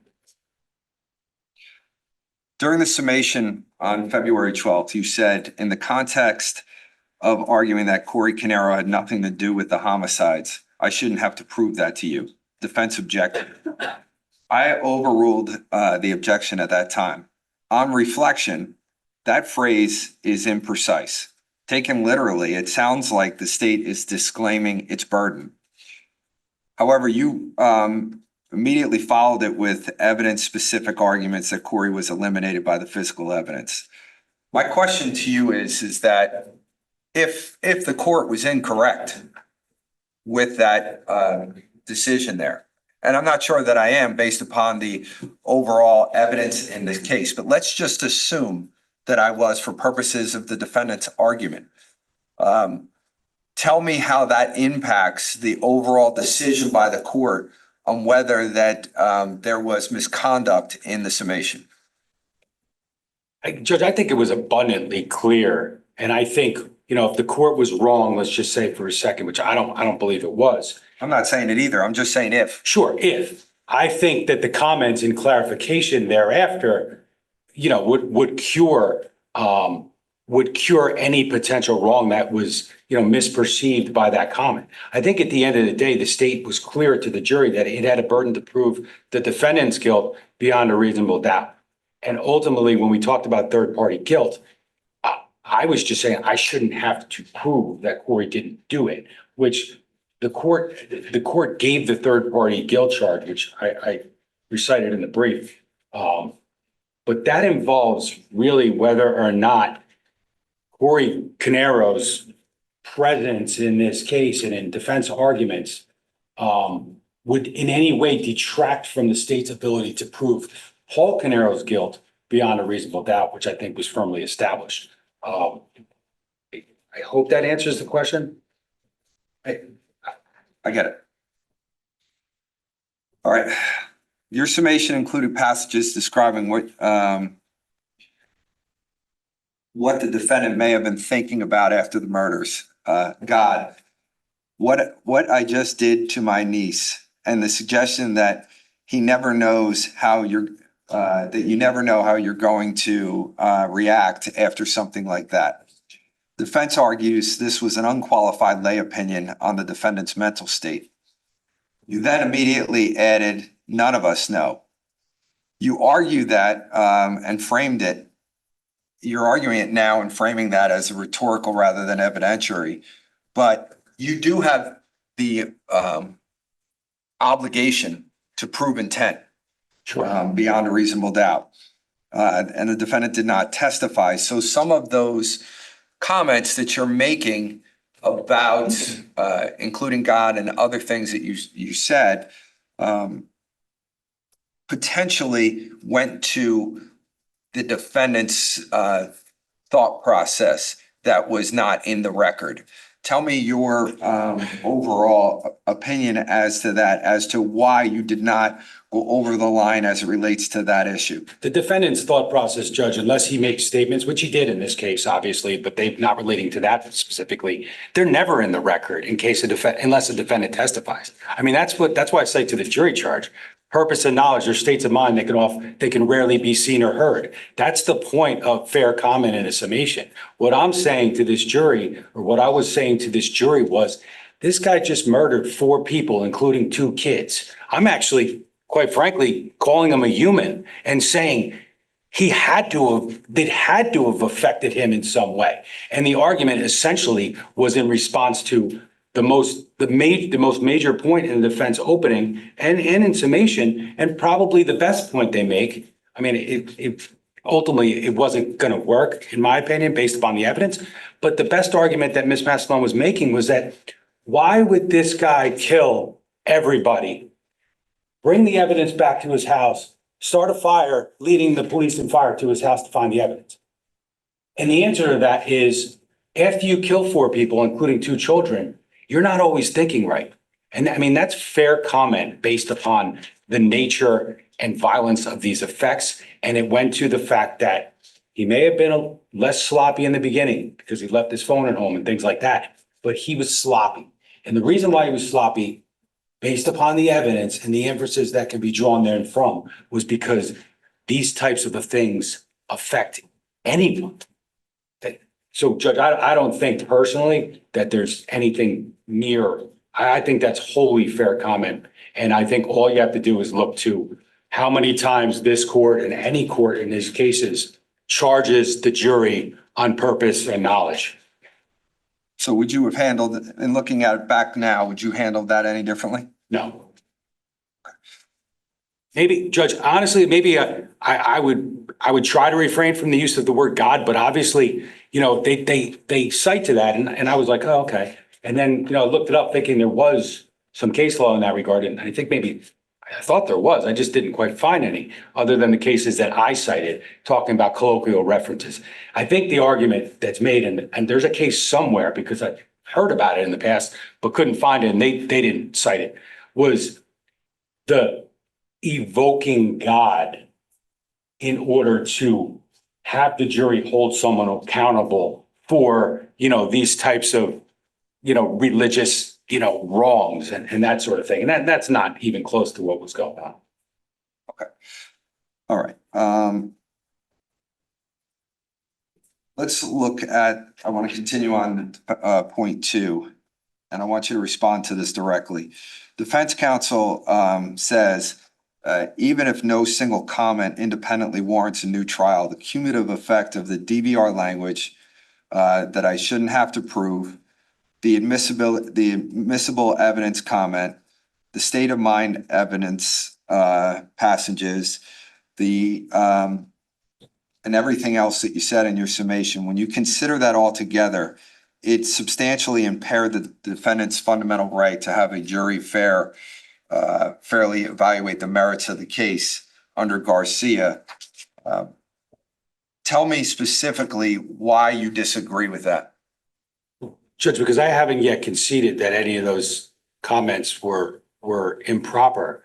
During the summation on February 12th, you said, in the context of arguing that Corey Caneiro had nothing to do with the homicides, I shouldn't have to prove that to you. Defense objected. I overruled the objection at that time. On reflection, that phrase is imprecise. Taken literally, it sounds like the state is disclaiming its burden. However, you immediately followed it with evidence-specific arguments that Corey was eliminated by the physical evidence. My question to you is that if the court was incorrect with that decision there, and I'm not sure that I am based upon the overall evidence in this case, but let's just assume that I was for purposes of the defendant's argument. Tell me how that impacts the overall decision by the court on whether that there was misconduct in the summation. Judge, I think it was abundantly clear. And I think, if the court was wrong, let's just say for a second, which I don't believe it was. I'm not saying it either. I'm just saying if. Sure, if. I think that the comments and clarification thereafter, would cure any potential wrong that was, misperceived by that comment. I think at the end of the day, the state was clear to the jury that it had a burden to prove the defendant's guilt beyond a reasonable doubt. And ultimately, when we talked about third-party guilt, I was just saying I shouldn't have to prove that Corey didn't do it, which the court gave the third-party guilt charge, which I recited in the brief. But that involves really whether or not Corey Caneiro's presence in this case and in defense arguments would in any way detract from the state's ability to prove Paul Caneiro's guilt beyond a reasonable doubt, which I think was firmly established. I hope that answers the question. I get it. All right. Your summation included passages describing what the defendant may have been thinking about after the murders. God, what I just did to my niece, and the suggestion that he never knows how that you never know how you're going to react after something like that. Defense argues this was an unqualified lay opinion on the defendant's mental state. You then immediately added, none of us know. You argue that and framed it. You're arguing it now and framing that as a rhetorical rather than evidentiary, but you do have the obligation to prove intent beyond a reasonable doubt. And the defendant did not testify. So some of those comments that you're making about including God and other things that you said potentially went to the defendant's thought process that was not in the record. Tell me your overall opinion as to that, as to why you did not go over the line as it relates to that issue. The defendant's thought process, Judge, unless he makes statements, which he did in this case, obviously, but they're not relating to that specifically, they're never in the record in case unless a defendant testifies. I mean, that's why I say to the jury charge, purpose and knowledge or states of mind, they can rarely be seen or heard. That's the point of fair comment in a summation. What I'm saying to this jury, or what I was saying to this jury was, this guy just murdered 4 people, including 2 kids. I'm actually, quite frankly, calling him a human and saying it had to have affected him in some way. And the argument essentially was in response to the most major point in the defense opening and in summation, and probably the best point they make. I mean, it ultimately, it wasn't going to work, in my opinion, based upon the evidence. But the best argument that Ms. Maslon was making was that, why would this guy kill everybody, bring the evidence back to his house, start a fire, leading the police and fire to his house to find the evidence? And the answer to that is, after you kill 4 people, including 2 children, you're not always thinking right. And I mean, that's fair comment based upon the nature and violence of these effects. And it went to the fact that he may have been less sloppy in the beginning because he left his phone at home and things like that, but he was sloppy. And the reason why he was sloppy, based upon the evidence and the inferences that can be drawn there and from, was because these types of things affect anyone. So, Judge, I don't think personally that there's anything near. I think that's wholly fair comment. And I think all you have to do is look to how many times this court and any court in these cases charges the jury on purpose and knowledge. So would you have handled, in looking at it back now, would you handle that any differently? No. Maybe, Judge, honestly, maybe I would try to refrain from the use of the word God, but obviously, you know, they cite to that, and I was like, oh, okay. And then, you know, I looked it up thinking there was some case law in that regard, and I think maybe, I thought there was, I just didn't quite find any, other than the cases that I cited, talking about colloquial references. I think the argument that's made, and there's a case somewhere, because I heard about it in the past, but couldn't find it, and they didn't cite it, was the evoking God in order to have the jury hold someone accountable for, you know, these types of, you know, religious, you know, wrongs and that sort of thing. And that's not even close to what was going on. Okay. All right. Let's look at, I want to continue on point 2, and I want you to respond to this directly. Defense counsel says, even if no single comment independently warrants a new trial, the cumulative effect of the DVR language that I shouldn't have to prove, the admissible evidence comment, the state of mind evidence passages, and everything else that you said in your summation, when you consider that all together, it substantially impaired the defendant's fundamental right to have a jury fairly evaluate the merits of the case under Garcia. Tell me specifically why you disagree with that. Judge, because I haven't yet conceded that any of those comments were improper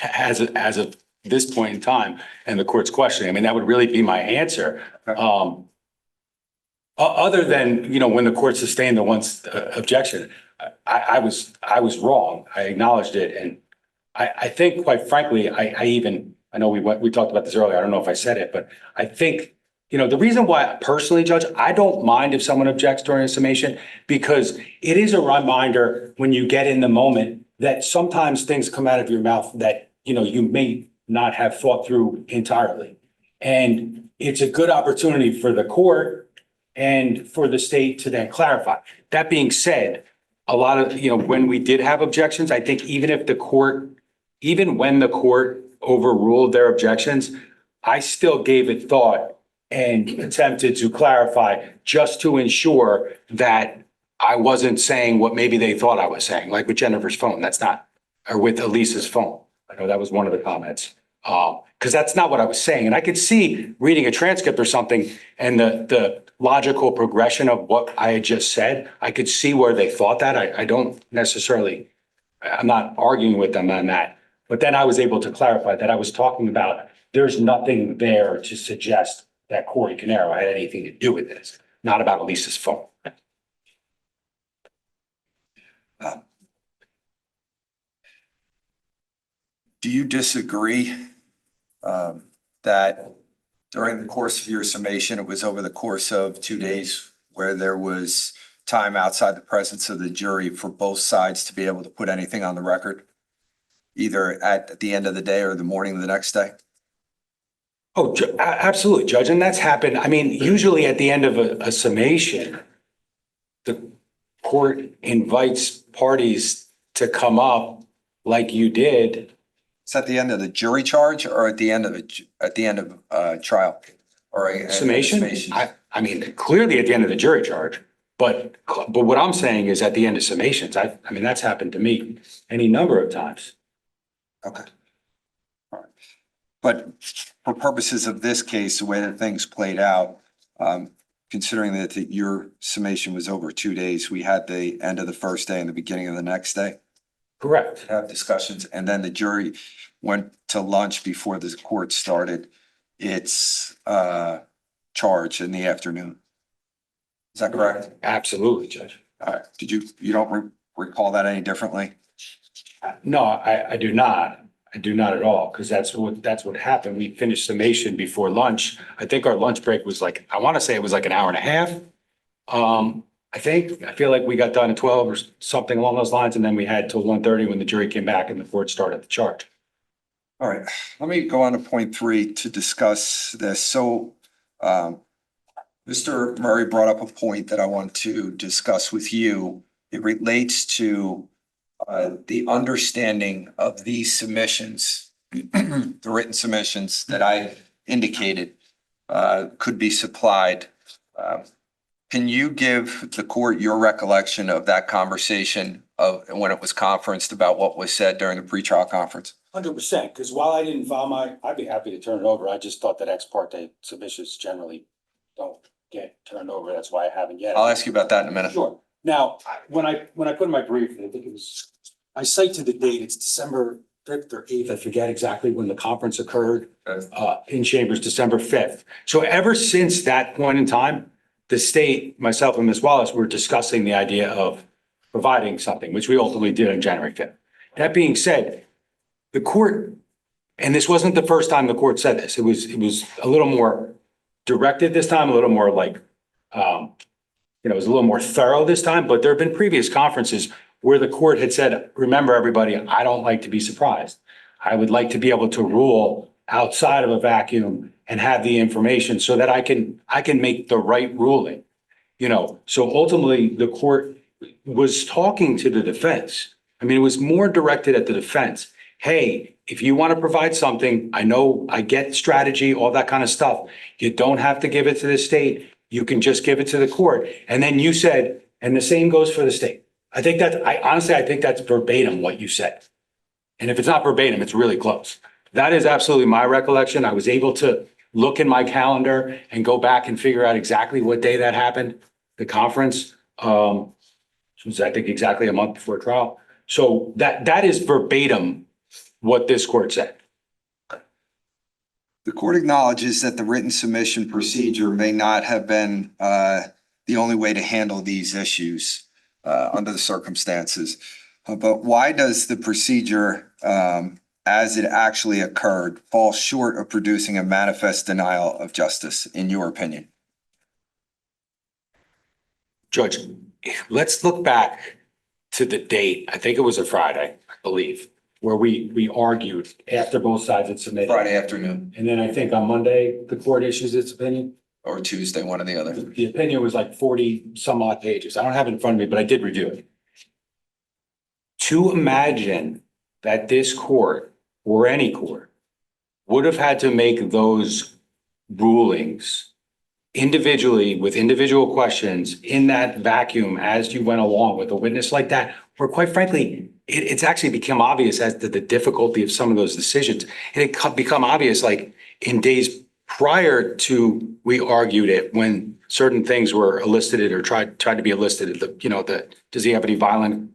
as of this point in time and the court's questioning. I mean, that would really be my answer. Okay. Other than, you know, when the court sustained the once objection, I was wrong. I acknowledged it. And I think, quite frankly, I know we talked about this earlier. I don't know if I said it, but I think, you know, the reason why personally, Judge, I don't mind if someone objects during a summation, because it is a reminder when you get in the moment that sometimes things come out of your mouth that, you know, you may not have thought through entirely. And it's a good opportunity for the court and for the state to then clarify. That being said, a lot of, you know, when we did have objections, I think even when the court overruled their objections, I still gave it thought and attempted to clarify just to ensure that I wasn't saying what maybe they thought I was saying, like with Jennifer's phone. That's not, or with Elisa's phone. I know that was one of the comments. Because that's not what I was saying. And I could see reading a transcript or something and the logical progression of what I had just said. I could see where they thought that. I don't necessarily, I'm not arguing with them on that. But then I was able to clarify that I was talking about, there's nothing there to suggest that Paul Caneiro had anything to do with this, not about Elisa's phone. Do do you disagree that during the course of your summation, it was over the course of 2 days where there was time outside the presence of the jury for both sides to be able to put anything on the record, either at the end of the day or the morning of the next day? Oh, absolutely, Judge, and that's happened. I mean, usually at the end of a summation, the court invites parties to come up like you did. Is that the end of the jury charge or at the end of trial? Or a Summation? I mean, clearly at the end of the jury charge, but what I'm saying is at the end of summations, I mean, that's happened to me any number of times. Okay. All right. But for purposes of this case, the way that things played out, considering that your summation was over 2 days, we had the end of the first day and the beginning of the next day. Correct. Have discussions, and then the jury went to lunch before the court started its charge in the afternoon. Is that correct? Absolutely, Judge. All right. You don't recall that any differently? No, I do not. I do not at all, because that's what happened. We finished summation before lunch. I think our lunch break was like, I want to say it was like an hour and a half. I feel like we got done at 12 or something along those lines, and then we had till 1:30 when the jury came back and the court started the charge. All right, let me go on to point 3 to discuss this. So, Mr. Murray brought up a point that I want to discuss with you. It relates to the understanding of these submissions, the written submissions that I indicated could be supplied. Can you give the court your recollection of that conversation of when it was conferenced about what was said during the pretrial conference? 100%, because while I didn't file I'd be happy to turn it over. I just thought that ex parte submissions generally don't get turned over. That's why I haven't yet. I'll ask you about that in a minute. Sure. Now, when I put in my brief, I think it was, I cite to the date, it's December 5th or 8th. I forget exactly when the conference occurred, in chambers, December 5th. So ever since that point in time, the state, myself and Ms. Wallace, were discussing the idea of providing something, which we ultimately did on January 5th. That being said, the court, and this wasn't the first time the court said this, it was a little more directed this time, a little more like, it was a little more thorough this time, but there have been previous conferences where the court had said, remember everybody, I don't like to be surprised. I would like to be able to rule outside of a vacuum and have the information so that I can make the right ruling. So ultimately the court was talking to the defense. I mean, it was more directed at the defense. Hey, if you want to provide something, I know I get strategy, all that kind of stuff. You don't have to give it to the state. You can just give it to the court. And then you said, and the same goes for the state. I think that's verbatim what you said. And if it's not verbatim, it's really close. That is absolutely my recollection. I was able to look in my calendar and go back and figure out exactly what day that happened, the conference, which was, I think, exactly a month before trial. So that is verbatim what this court said. The court acknowledges that the written submission procedure may not have been the only way to handle these issues under the circumstances. But why does the procedure, as it actually occurred, fall short of producing a manifest denial of justice, in your opinion? Judge, let's look back to the date. I think it was a Friday, I believe, where we argued after both sides had submitted. Friday afternoon And then I think on Monday, the court issues its opinion. or Tuesday, one or the other. The opinion was like 40 some odd pages. I don't have it in front of me, but I did review it. To imagine that this court or any court would have had to make those rulings individually with individual questions in that vacuum as you went along with a witness like that, where quite frankly, it's actually become obvious as to the difficulty of some of those decisions. And it become obvious like in days prior to we argued it when certain things were elicited or tried to be elicited, does he have any violent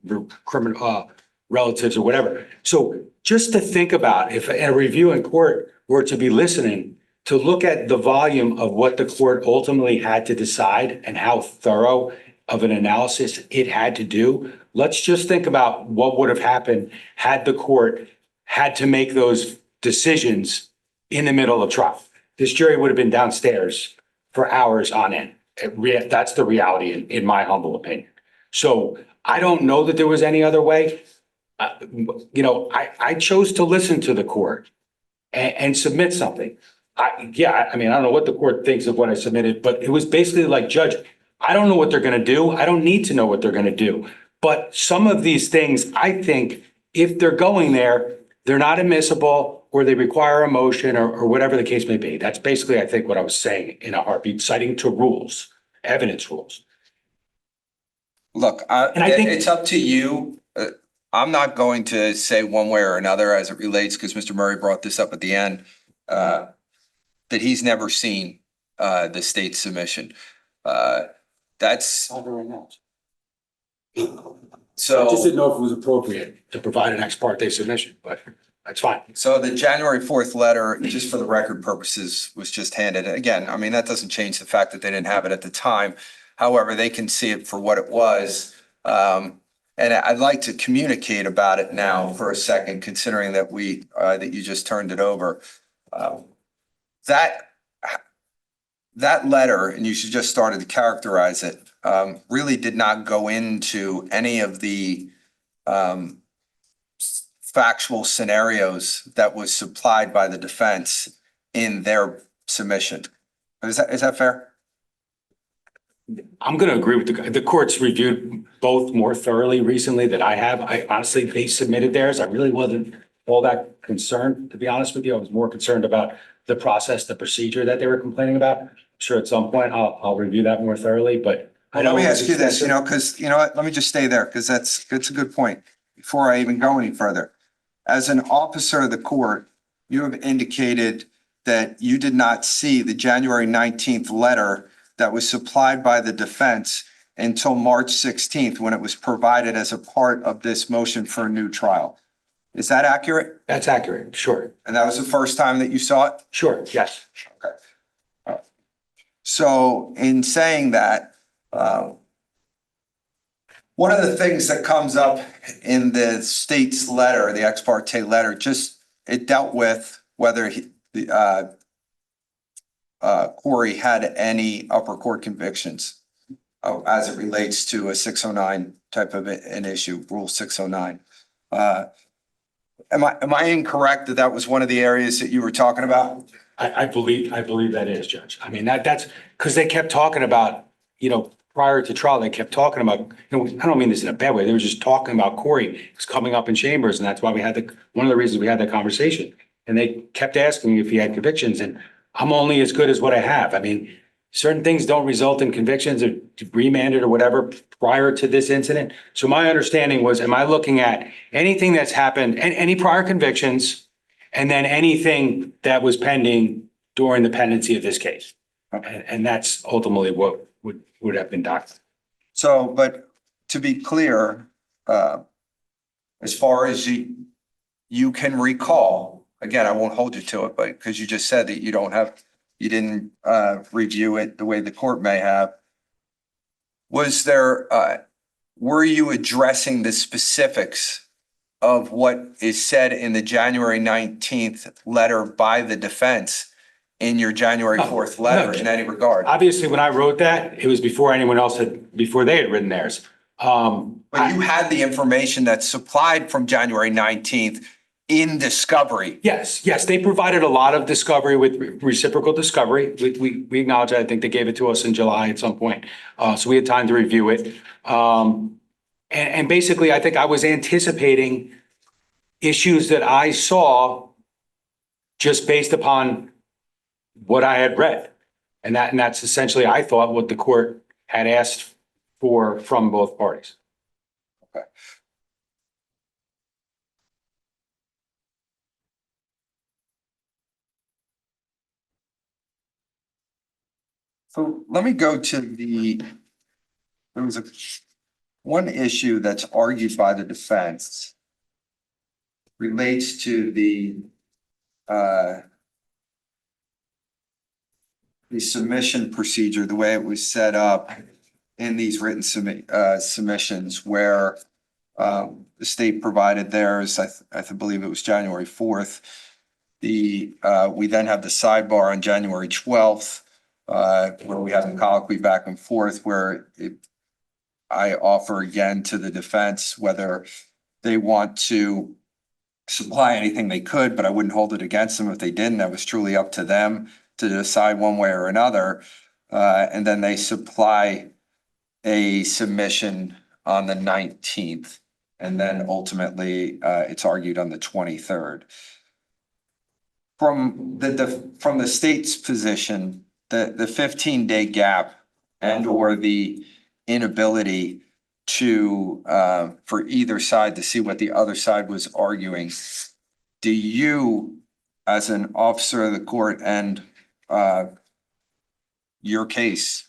criminal relatives or whatever. So just to think about if a review in court were to be listening, to look at the volume of what the court ultimately had to decide and how thorough of an analysis it had to do. Let's just think about what would have happened had the court had to make those decisions in the middle of trial. This jury would have been downstairs for hours on end. That's the reality in my humble opinion. So I don't know that there was any other way. I chose to listen to the court and submit something. I don't know what the court thinks of what I submitted, but it was basically like, Judge, I don't know what they're gonna do. I don't need to know what they're gonna do. But some of these things, I think, if they're going there, they're not admissible or they require a motion or whatever the case may be. That's basically, I think, what I was saying in a heartbeat, citing to rules, evidence rules. Look, And I think- it's up to you. I'm not going to say one way or another as it relates, because Mr. Murray brought this up at the end, that he's never seen the state submission. That's I so. just didn't know if it was appropriate to provide an ex parte submission, but that's fine. So the January 4th letter, just for the record purposes, was just handed. Again, I mean, that doesn't change the fact that they didn't have it at the time. However, they can see it for what it was. And I'd like to communicate about it now for a second, considering that that you just turned it over. That letter, and you should just started to characterize it, really did not go into any of the factual scenarios that was supplied by the defense in their submission. Is that fair? I'm going to agree with the court's reviewed both more thoroughly recently than I have. I honestly, they submitted theirs. I really wasn't all that concerned, to be honest with you. I was more concerned about the process, the procedure that they were complaining about. I'm sure at some point I'll review that more thoroughly, but I know. Let me ask you this, because, what, let me just stay there, because that's a good point before I even go any further. As an officer of the court, you have indicated that you did not see the January 19th letter that was supplied by the defense until March 16th, when it was provided as a part of this motion for a new trial. Is that accurate? That's accurate, sure. And that was the first time that you saw it? Sure, yes. Okay. All right. So in saying that, one of the things that comes up in the state's letter, the ex parte letter, it dealt with whether Corey had any upper court convictions as it relates to a 609 type of an issue, Rule 609. Am I incorrect that was one of the areas that you were talking about? I believe that is, Judge. I mean, that's because they kept talking about, prior to trial, they kept talking about, I don't mean this in a bad way. They were just talking about Corey was coming up in chambers. And that's why one of the reasons we had that conversation. And they kept asking if he had convictions, and I'm only as good as what I have. I mean, certain things don't result in convictions or remanded or whatever prior to this incident. So my understanding was, am I looking at anything that's happened, any prior convictions, and then anything that was pending during the pendency of this case? And that's ultimately what would have been documented. So, but to be clear, as far as you can recall, again, I won't hold you to it, but because you just said that you didn't review it the way the court may have. Were you addressing the specifics of what is said in the January 19th letter by the defense in your January 4th letter in any regard? Obviously, when I wrote that, it was before they had written theirs. But you had the information that's supplied from January 19th in discovery. Yes, they provided a lot of discovery with reciprocal discovery. We acknowledge that. I think they gave it to us in July at some point. So we had time to review it. And basically, I think I was anticipating issues that I saw just based upon what I had read. And that's essentially, I thought, what the court had asked for from both parties. Okay. So let me go to there was one issue that's argued by the defense relates to the submission procedure, the way it was set up in these written submissions, where The state provided theirs, I believe it was January 4th. We then have the sidebar on January 12th, where we have a colloquy back and forth where I offer again to the defense whether they want to supply anything they could, but I wouldn't hold it against them if they didn't. That was truly up to them to decide one way or another. And then they supply a submission on the 19th. And then ultimately, it's argued on the 23rd. From the state's position, the 15-day gap and or the inability to for either side to see what the other side was arguing, do you, as an officer of the court and your case,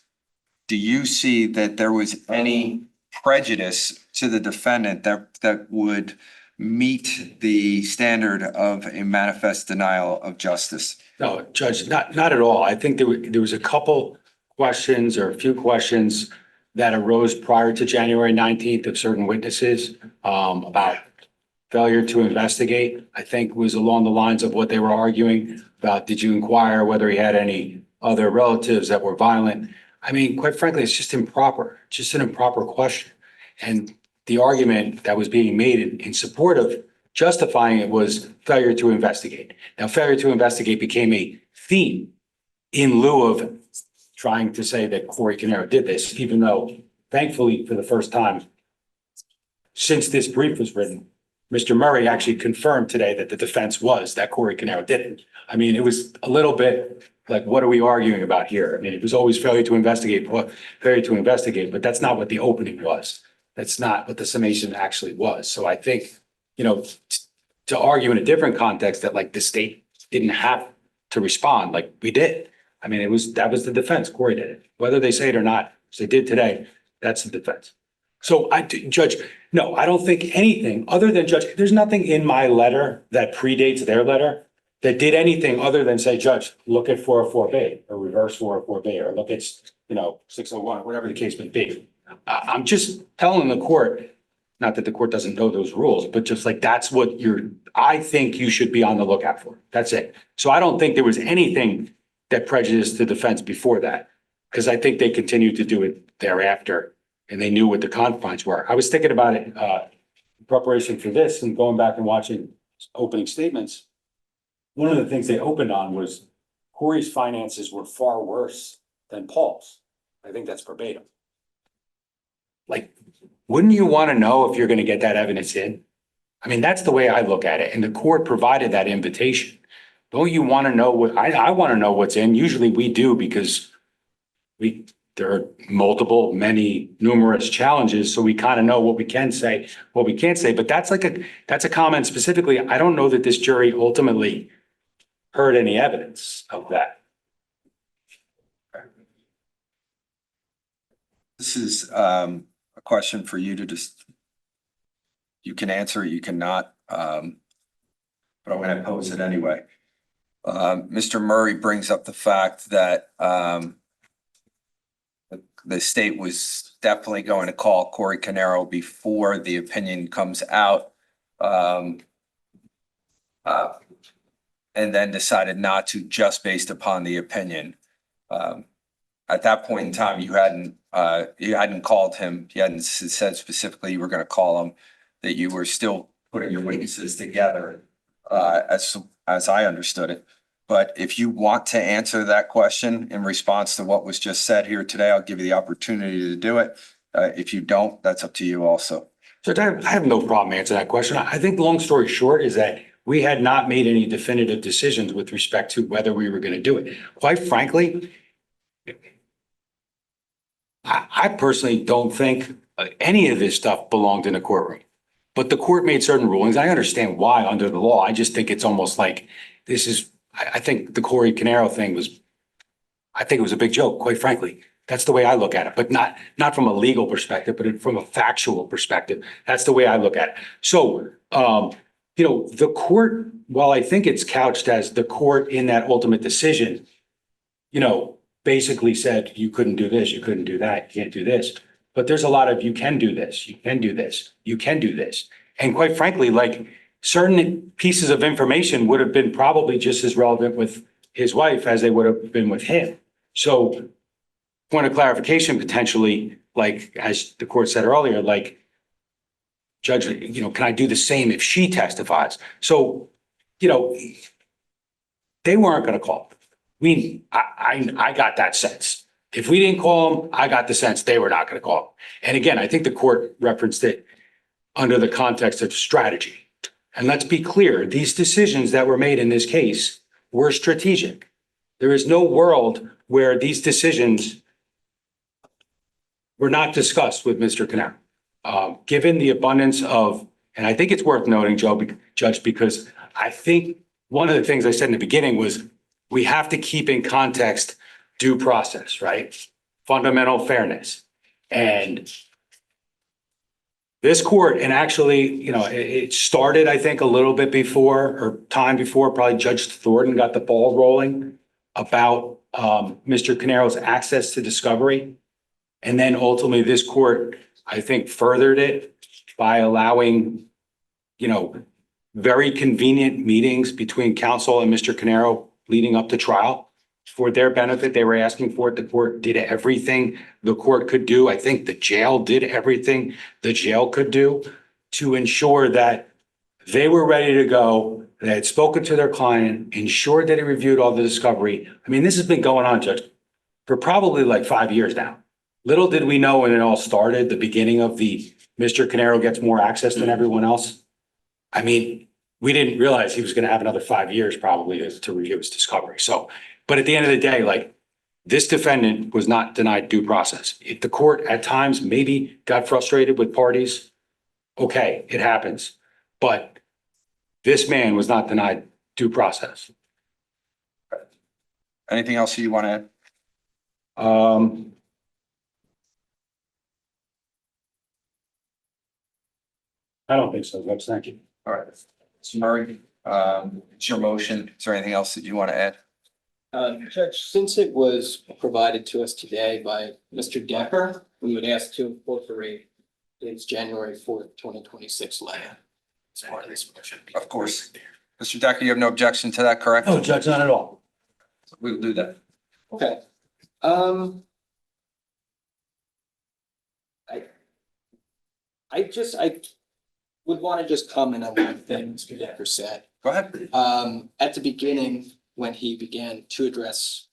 do you see that there was any prejudice to the defendant that would meet the standard of a manifest denial of justice? No, Judge, not at all. I think there was a couple questions or a few questions that arose prior to January 19th of certain witnesses about failure to investigate. I think was along the lines of what they were arguing about, did you inquire whether he had any other relatives that were violent? I mean, quite frankly, it's just improper, just an improper question. And the argument that was being made in support of justifying it was failure to investigate. Now, failure to investigate became a theme in lieu of trying to say that Corey Caneiro did this, even though thankfully for the first time since this brief was written, Mr. Murray actually confirmed today that the defense was that Corey Caneiro didn't. I mean, it was a little bit like, what are we arguing about here? I mean, it was always failure to investigate, but that's not what the opening was. That's not what the summation actually was. So I think, to argue in a different context that like the state didn't have to respond like we did. I mean, that was the defense. Corey did it. Whether they say it or not, as they did today, that's the defense. So Judge, no, I don't think anything other than Judge, there's nothing in my letter that predates their letter that did anything other than say, Judge, look at 404B or reverse 404B or look at, 601, whatever the case may be. I'm just telling the court, not that the court doesn't know those rules, but just like, that's what I think you should be on the lookout for. That's it. So I don't think there was anything that prejudiced the defense before that, because I think they continued to do it thereafter and they knew what the confines were. I was thinking about it in preparation for this and going back and watching opening statements. One of the things they opened on was Corey's finances were far worse than Paul's. I think that's verbatim. Like, wouldn't you want to know if you're going to get that evidence in? I mean, that's the way I look at it. And the court provided that invitation. Don't you want to know what I want to know what's in? Usually we do, because there are numerous challenges. So we kind of know what we can say, what we can't say. But that's a comment specifically. I don't know that this jury ultimately heard any evidence of that. This is a question for you to you can answer it, you cannot, but I'm going to pose it anyway. Mr. Murray brings up the fact that the state was definitely going to call Corey Caneiro before the opinion comes out, and then decided not to, just based upon the opinion. At that point in time, you hadn't called him. You hadn't said specifically you were going to call him, that you were still putting your witnesses together, as I understood it. But if you want to answer that question in response to what was just said here today, I'll give you the opportunity to do it. If you don't, that's up to you also. So I have no problem answering that question. I think the long story short is that we had not made any definitive decisions with respect to whether we were going to do it. Quite frankly, I personally don't think any of this stuff belonged in a courtroom. But the court made certain rulings. I understand why under the law. I just think it's almost like I think the Corey Caneiro thing I think it was a big joke, quite frankly. That's the way I look at it, but not from a legal perspective, but from a factual perspective. That's the way I look at it. So, the court, while I think it's couched as the court in that ultimate decision, basically said, you couldn't do this, you couldn't do that, you can't do this. but there's a lot of, you can do this, you can do this, you can do this. And quite frankly, like certain pieces of information would have been probably just as relevant with his wife as they would have been with him. So point of clarification, potentially, like, as the court said earlier, like, judge, can I do the same if she testifies? So, they weren't gonna call. I got that sense. If we didn't call them, I got the sense they were not gonna call. And again, I think the court referenced it under the context of strategy. And let's be clear, these decisions that were made in this case were strategic. There is no world where these decisions were not discussed with Mr. Caneiro. Given the abundance of, and I think it's worth noting, Judge, because I think one of the things I said in the beginning was we have to keep in context due process, right? Fundamental fairness. And this court, and actually, it started, I think, a little bit before, or time before, probably Judge Thornton got the ball rolling about Mr. Caneiro's access to discovery. And then ultimately this court, I think, furthered it by allowing, very convenient meetings between counsel and Mr. Caneiro leading up to trial for their benefit. They were asking for it. The court did everything the court could do. I think the jail did everything the jail could do to ensure that they were ready to go. They had spoken to their client, ensured that he reviewed all the discovery. I mean, this has been going on, Judge, for probably like 5 years now. Little did we know when it all started, the beginning of the Mr. Caneiro gets more access than everyone else. I mean, we didn't realize he was going to have another 5 years probably to review his discovery. So, but at the end of the day, like, this defendant was not denied due process. If the court at times maybe got frustrated with parties, okay, it happens. But this man was not denied due process. Anything else you want to add? I don't think so, Judge. Thank you. All right. Mr. Murray, it's your motion. Is there anything else that you want to add? Judge, since it was provided to us today by Mr. Decker, we would ask to incorporate his January 4th, 2026 letter as part of this motion. Of course. Mr. Decker, you have no objection to that, correct? No, Judge, not at all. We'll do that. Okay. I would want to just comment on one thing Mr. Decker said. Go ahead. At the beginning, when he began to address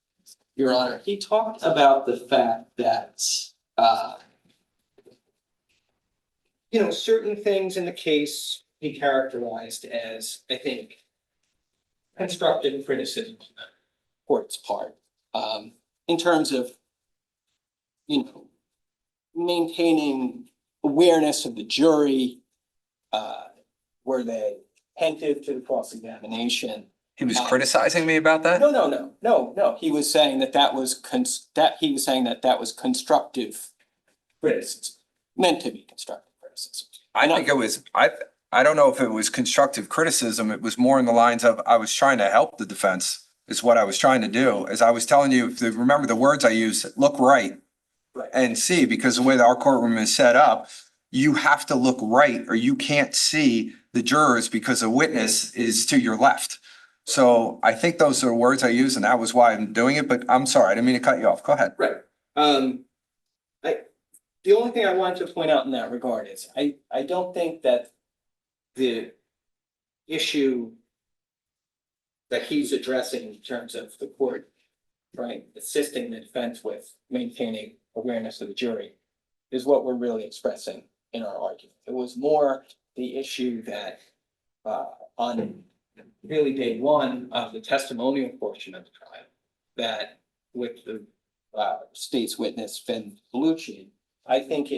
Your Honor, he talked about the fact that, certain things in the case he characterized as, I think, constructive criticism on the court's part, in terms of, maintaining awareness of the jury, were they attentive to the cross-examination? He was criticizing me about that? No. He was saying that was constructive criticism, meant to be constructive criticism. I think it was, I don't know if it was constructive criticism. It was more in the lines of, I was trying to help the defense is what I was trying to do. As I was telling you, if you remember the words I used, look right and see, because the way that our courtroom is set up, you have to look right or you can't see the jurors because a witness is to your left. So I think those are the words I use and that was why I'm doing it, but I'm sorry, I didn't mean to cut you off. Go ahead. Right. The only thing I wanted to point out in that regard is I don't think that the issue that he's addressing in terms of the court, right, assisting the defense with maintaining awareness of the jury is what we're really expressing in our argument. It was more the issue that on really day one of the testimonial portion of the trial, that with the state's witness, Finn Bellucci, I think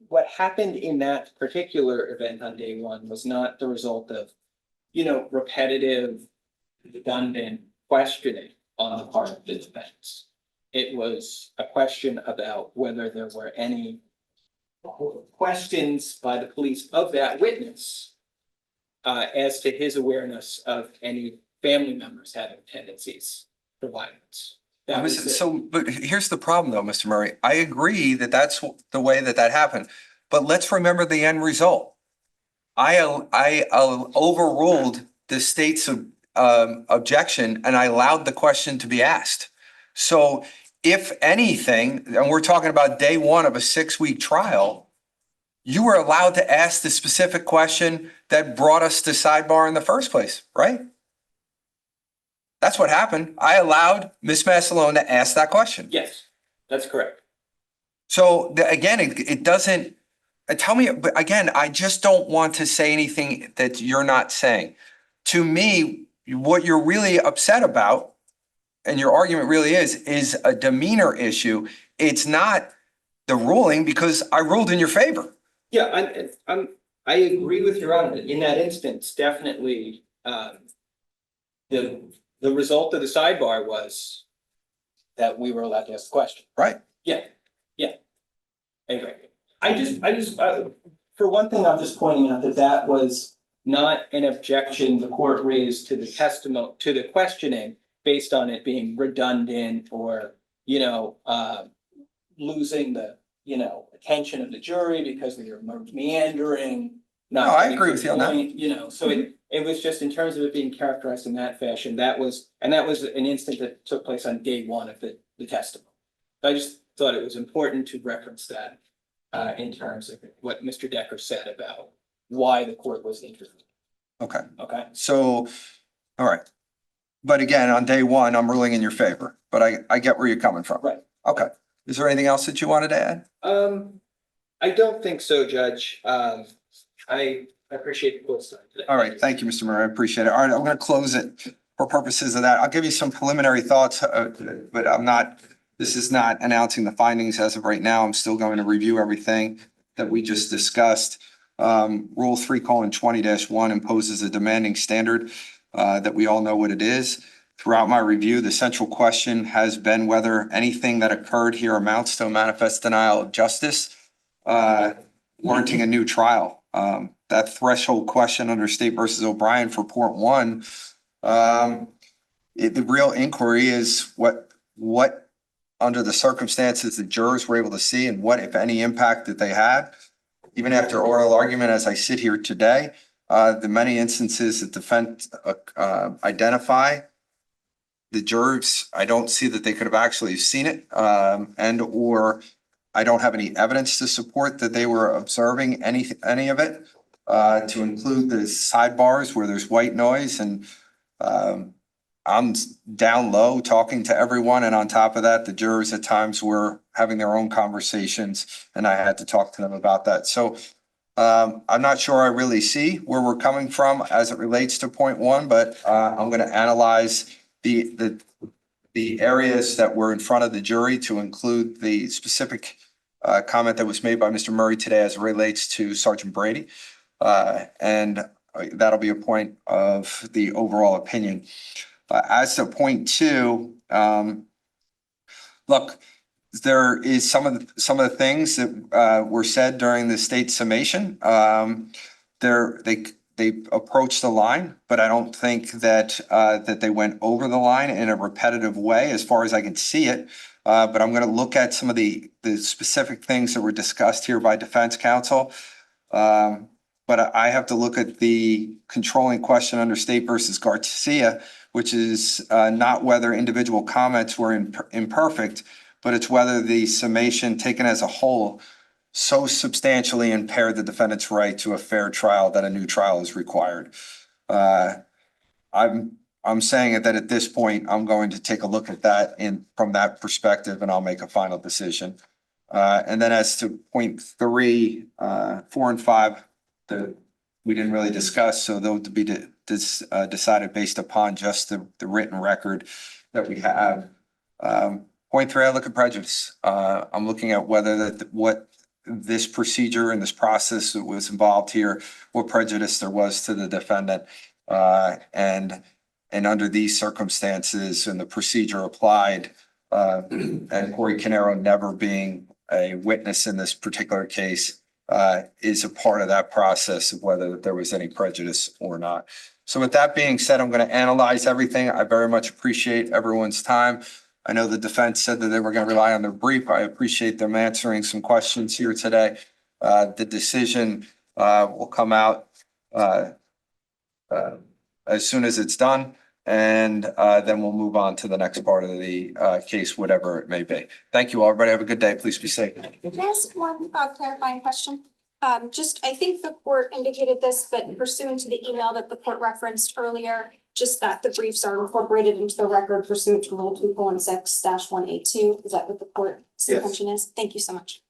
what happened in that particular event on day one was not the result of, repetitive, redundant questioning on the part of the defense. It was a question about whether there were any questions by the police of that witness as to his awareness of any family members having tendencies for violence. That was it. So, but here's the problem though, Mr. Murray. I agree that that's the way that that happened, but let's remember the end result. I overruled the state's objection and I allowed the question to be asked. So if anything, and we're talking about day one of a 6-week trial, you were allowed to ask the specific question that brought us to sidebar in the first place, right? That's what happened. I allowed Ms. Massalone to ask that question. Yes, that's correct. So again, it doesn't, tell me, but again, I just don't want to say anything that you're not saying. To me, what you're really upset about, and your argument really is a demeanor issue. It's not the ruling because I ruled in your favor. Yeah, I agree with Your Honor. In that instance, definitely, the result of the sidebar was that we were allowed to ask the question. Right. Yeah. Anyway, I just, for one thing, I'm just pointing out that that was not an objection the court raised to the testimony, to the questioning based on it being redundant or, losing the, attention of the jury because we were meandering. No, I agree with you on that. So it was just in terms of it being characterized in that fashion, that was an instant that took place on day one of the testimony. I just thought it was important to reference that in terms of what Mr. Decker said about why the court was interested. Okay. Okay. So, all right. But again, on day one, I'm ruling in your favor, but I get where you're coming from. Right. Okay. Is there anything else that you wanted to add? I don't think so, Judge. I appreciate the court's time today. All right. Thank you, Mr. Murray. I appreciate it. All right. I'm going to close it for purposes of that. I'll give you some preliminary thoughts, but this is not announcing the findings as of right now. I'm still going to review everything that we just discussed. Rule 3:20-1 imposes a demanding standard that we all know what it is. Throughout my review, the central question has been whether anything that occurred here amounts to a manifest denial of justice, warranting a new trial. That threshold question under State versus O'Brien for Port 1, the real inquiry is what under the circumstances the jurors were able to see and what, if any, impact that they had. Even after oral argument, as I sit here today, the many instances that defense identify, the jurors, I don't see that they could have actually seen it, and or I don't have any evidence to support that they were observing any of it, to include the sidebars where there's white noise and I'm down low talking to everyone. And on top of that, the jurors at times were having their own conversations and I had to talk to them about that. So I'm not sure I really see where we're coming from as it relates to point 1, but I'm going to analyze the areas that were in front of the jury to include the specific comment that was made by Mr. Murray today as it relates to Sergeant Brady. And that'll be a point of the overall opinion. As to point 2, look, there is some of the things that were said during the state summation. They approached the line, but I don't think that they went over the line in a repetitive way as far as I can see it. But I'm going to look at some of the specific things that were discussed here by defense counsel. But I have to look at the controlling question under State versus Garcia, which is not whether individual comments were imperfect, but it's whether the summation taken as a whole so substantially impaired the defendant's right to a fair trial that a new trial is required. I'm saying that at this point, I'm going to take a look at that from that perspective, and I'll make a final decision. And then as to point 3, 4, and 5, we didn't really discuss, so those to be decided based upon just the written record that we have. Point 3, I look at prejudice. I'm looking at whether what this procedure and this process that was involved here, what prejudice there was to the defendant, and under these circumstances and the procedure applied, and Paul Caneiro never being a witness in this particular case, is a part of that process of whether there was any prejudice or not. So with that being said, I'm going to analyze everything. I very much appreciate everyone's time. I know the defense said that they were going to rely on their brief. I appreciate them answering some questions here today. The decision will come out as soon as it's done, and then we'll move on to the next part of the case, whatever it may be. Thank you all. Everybody have a good day. Please be safe. Can I ask one clarifying question? Just, I think the court indicated this, but pursuant to the email that the court referenced earlier, just that the briefs are incorporated into the record pursuant to Rule 2.6-182. Is that what the court's Yes. intention is? Thank you so much.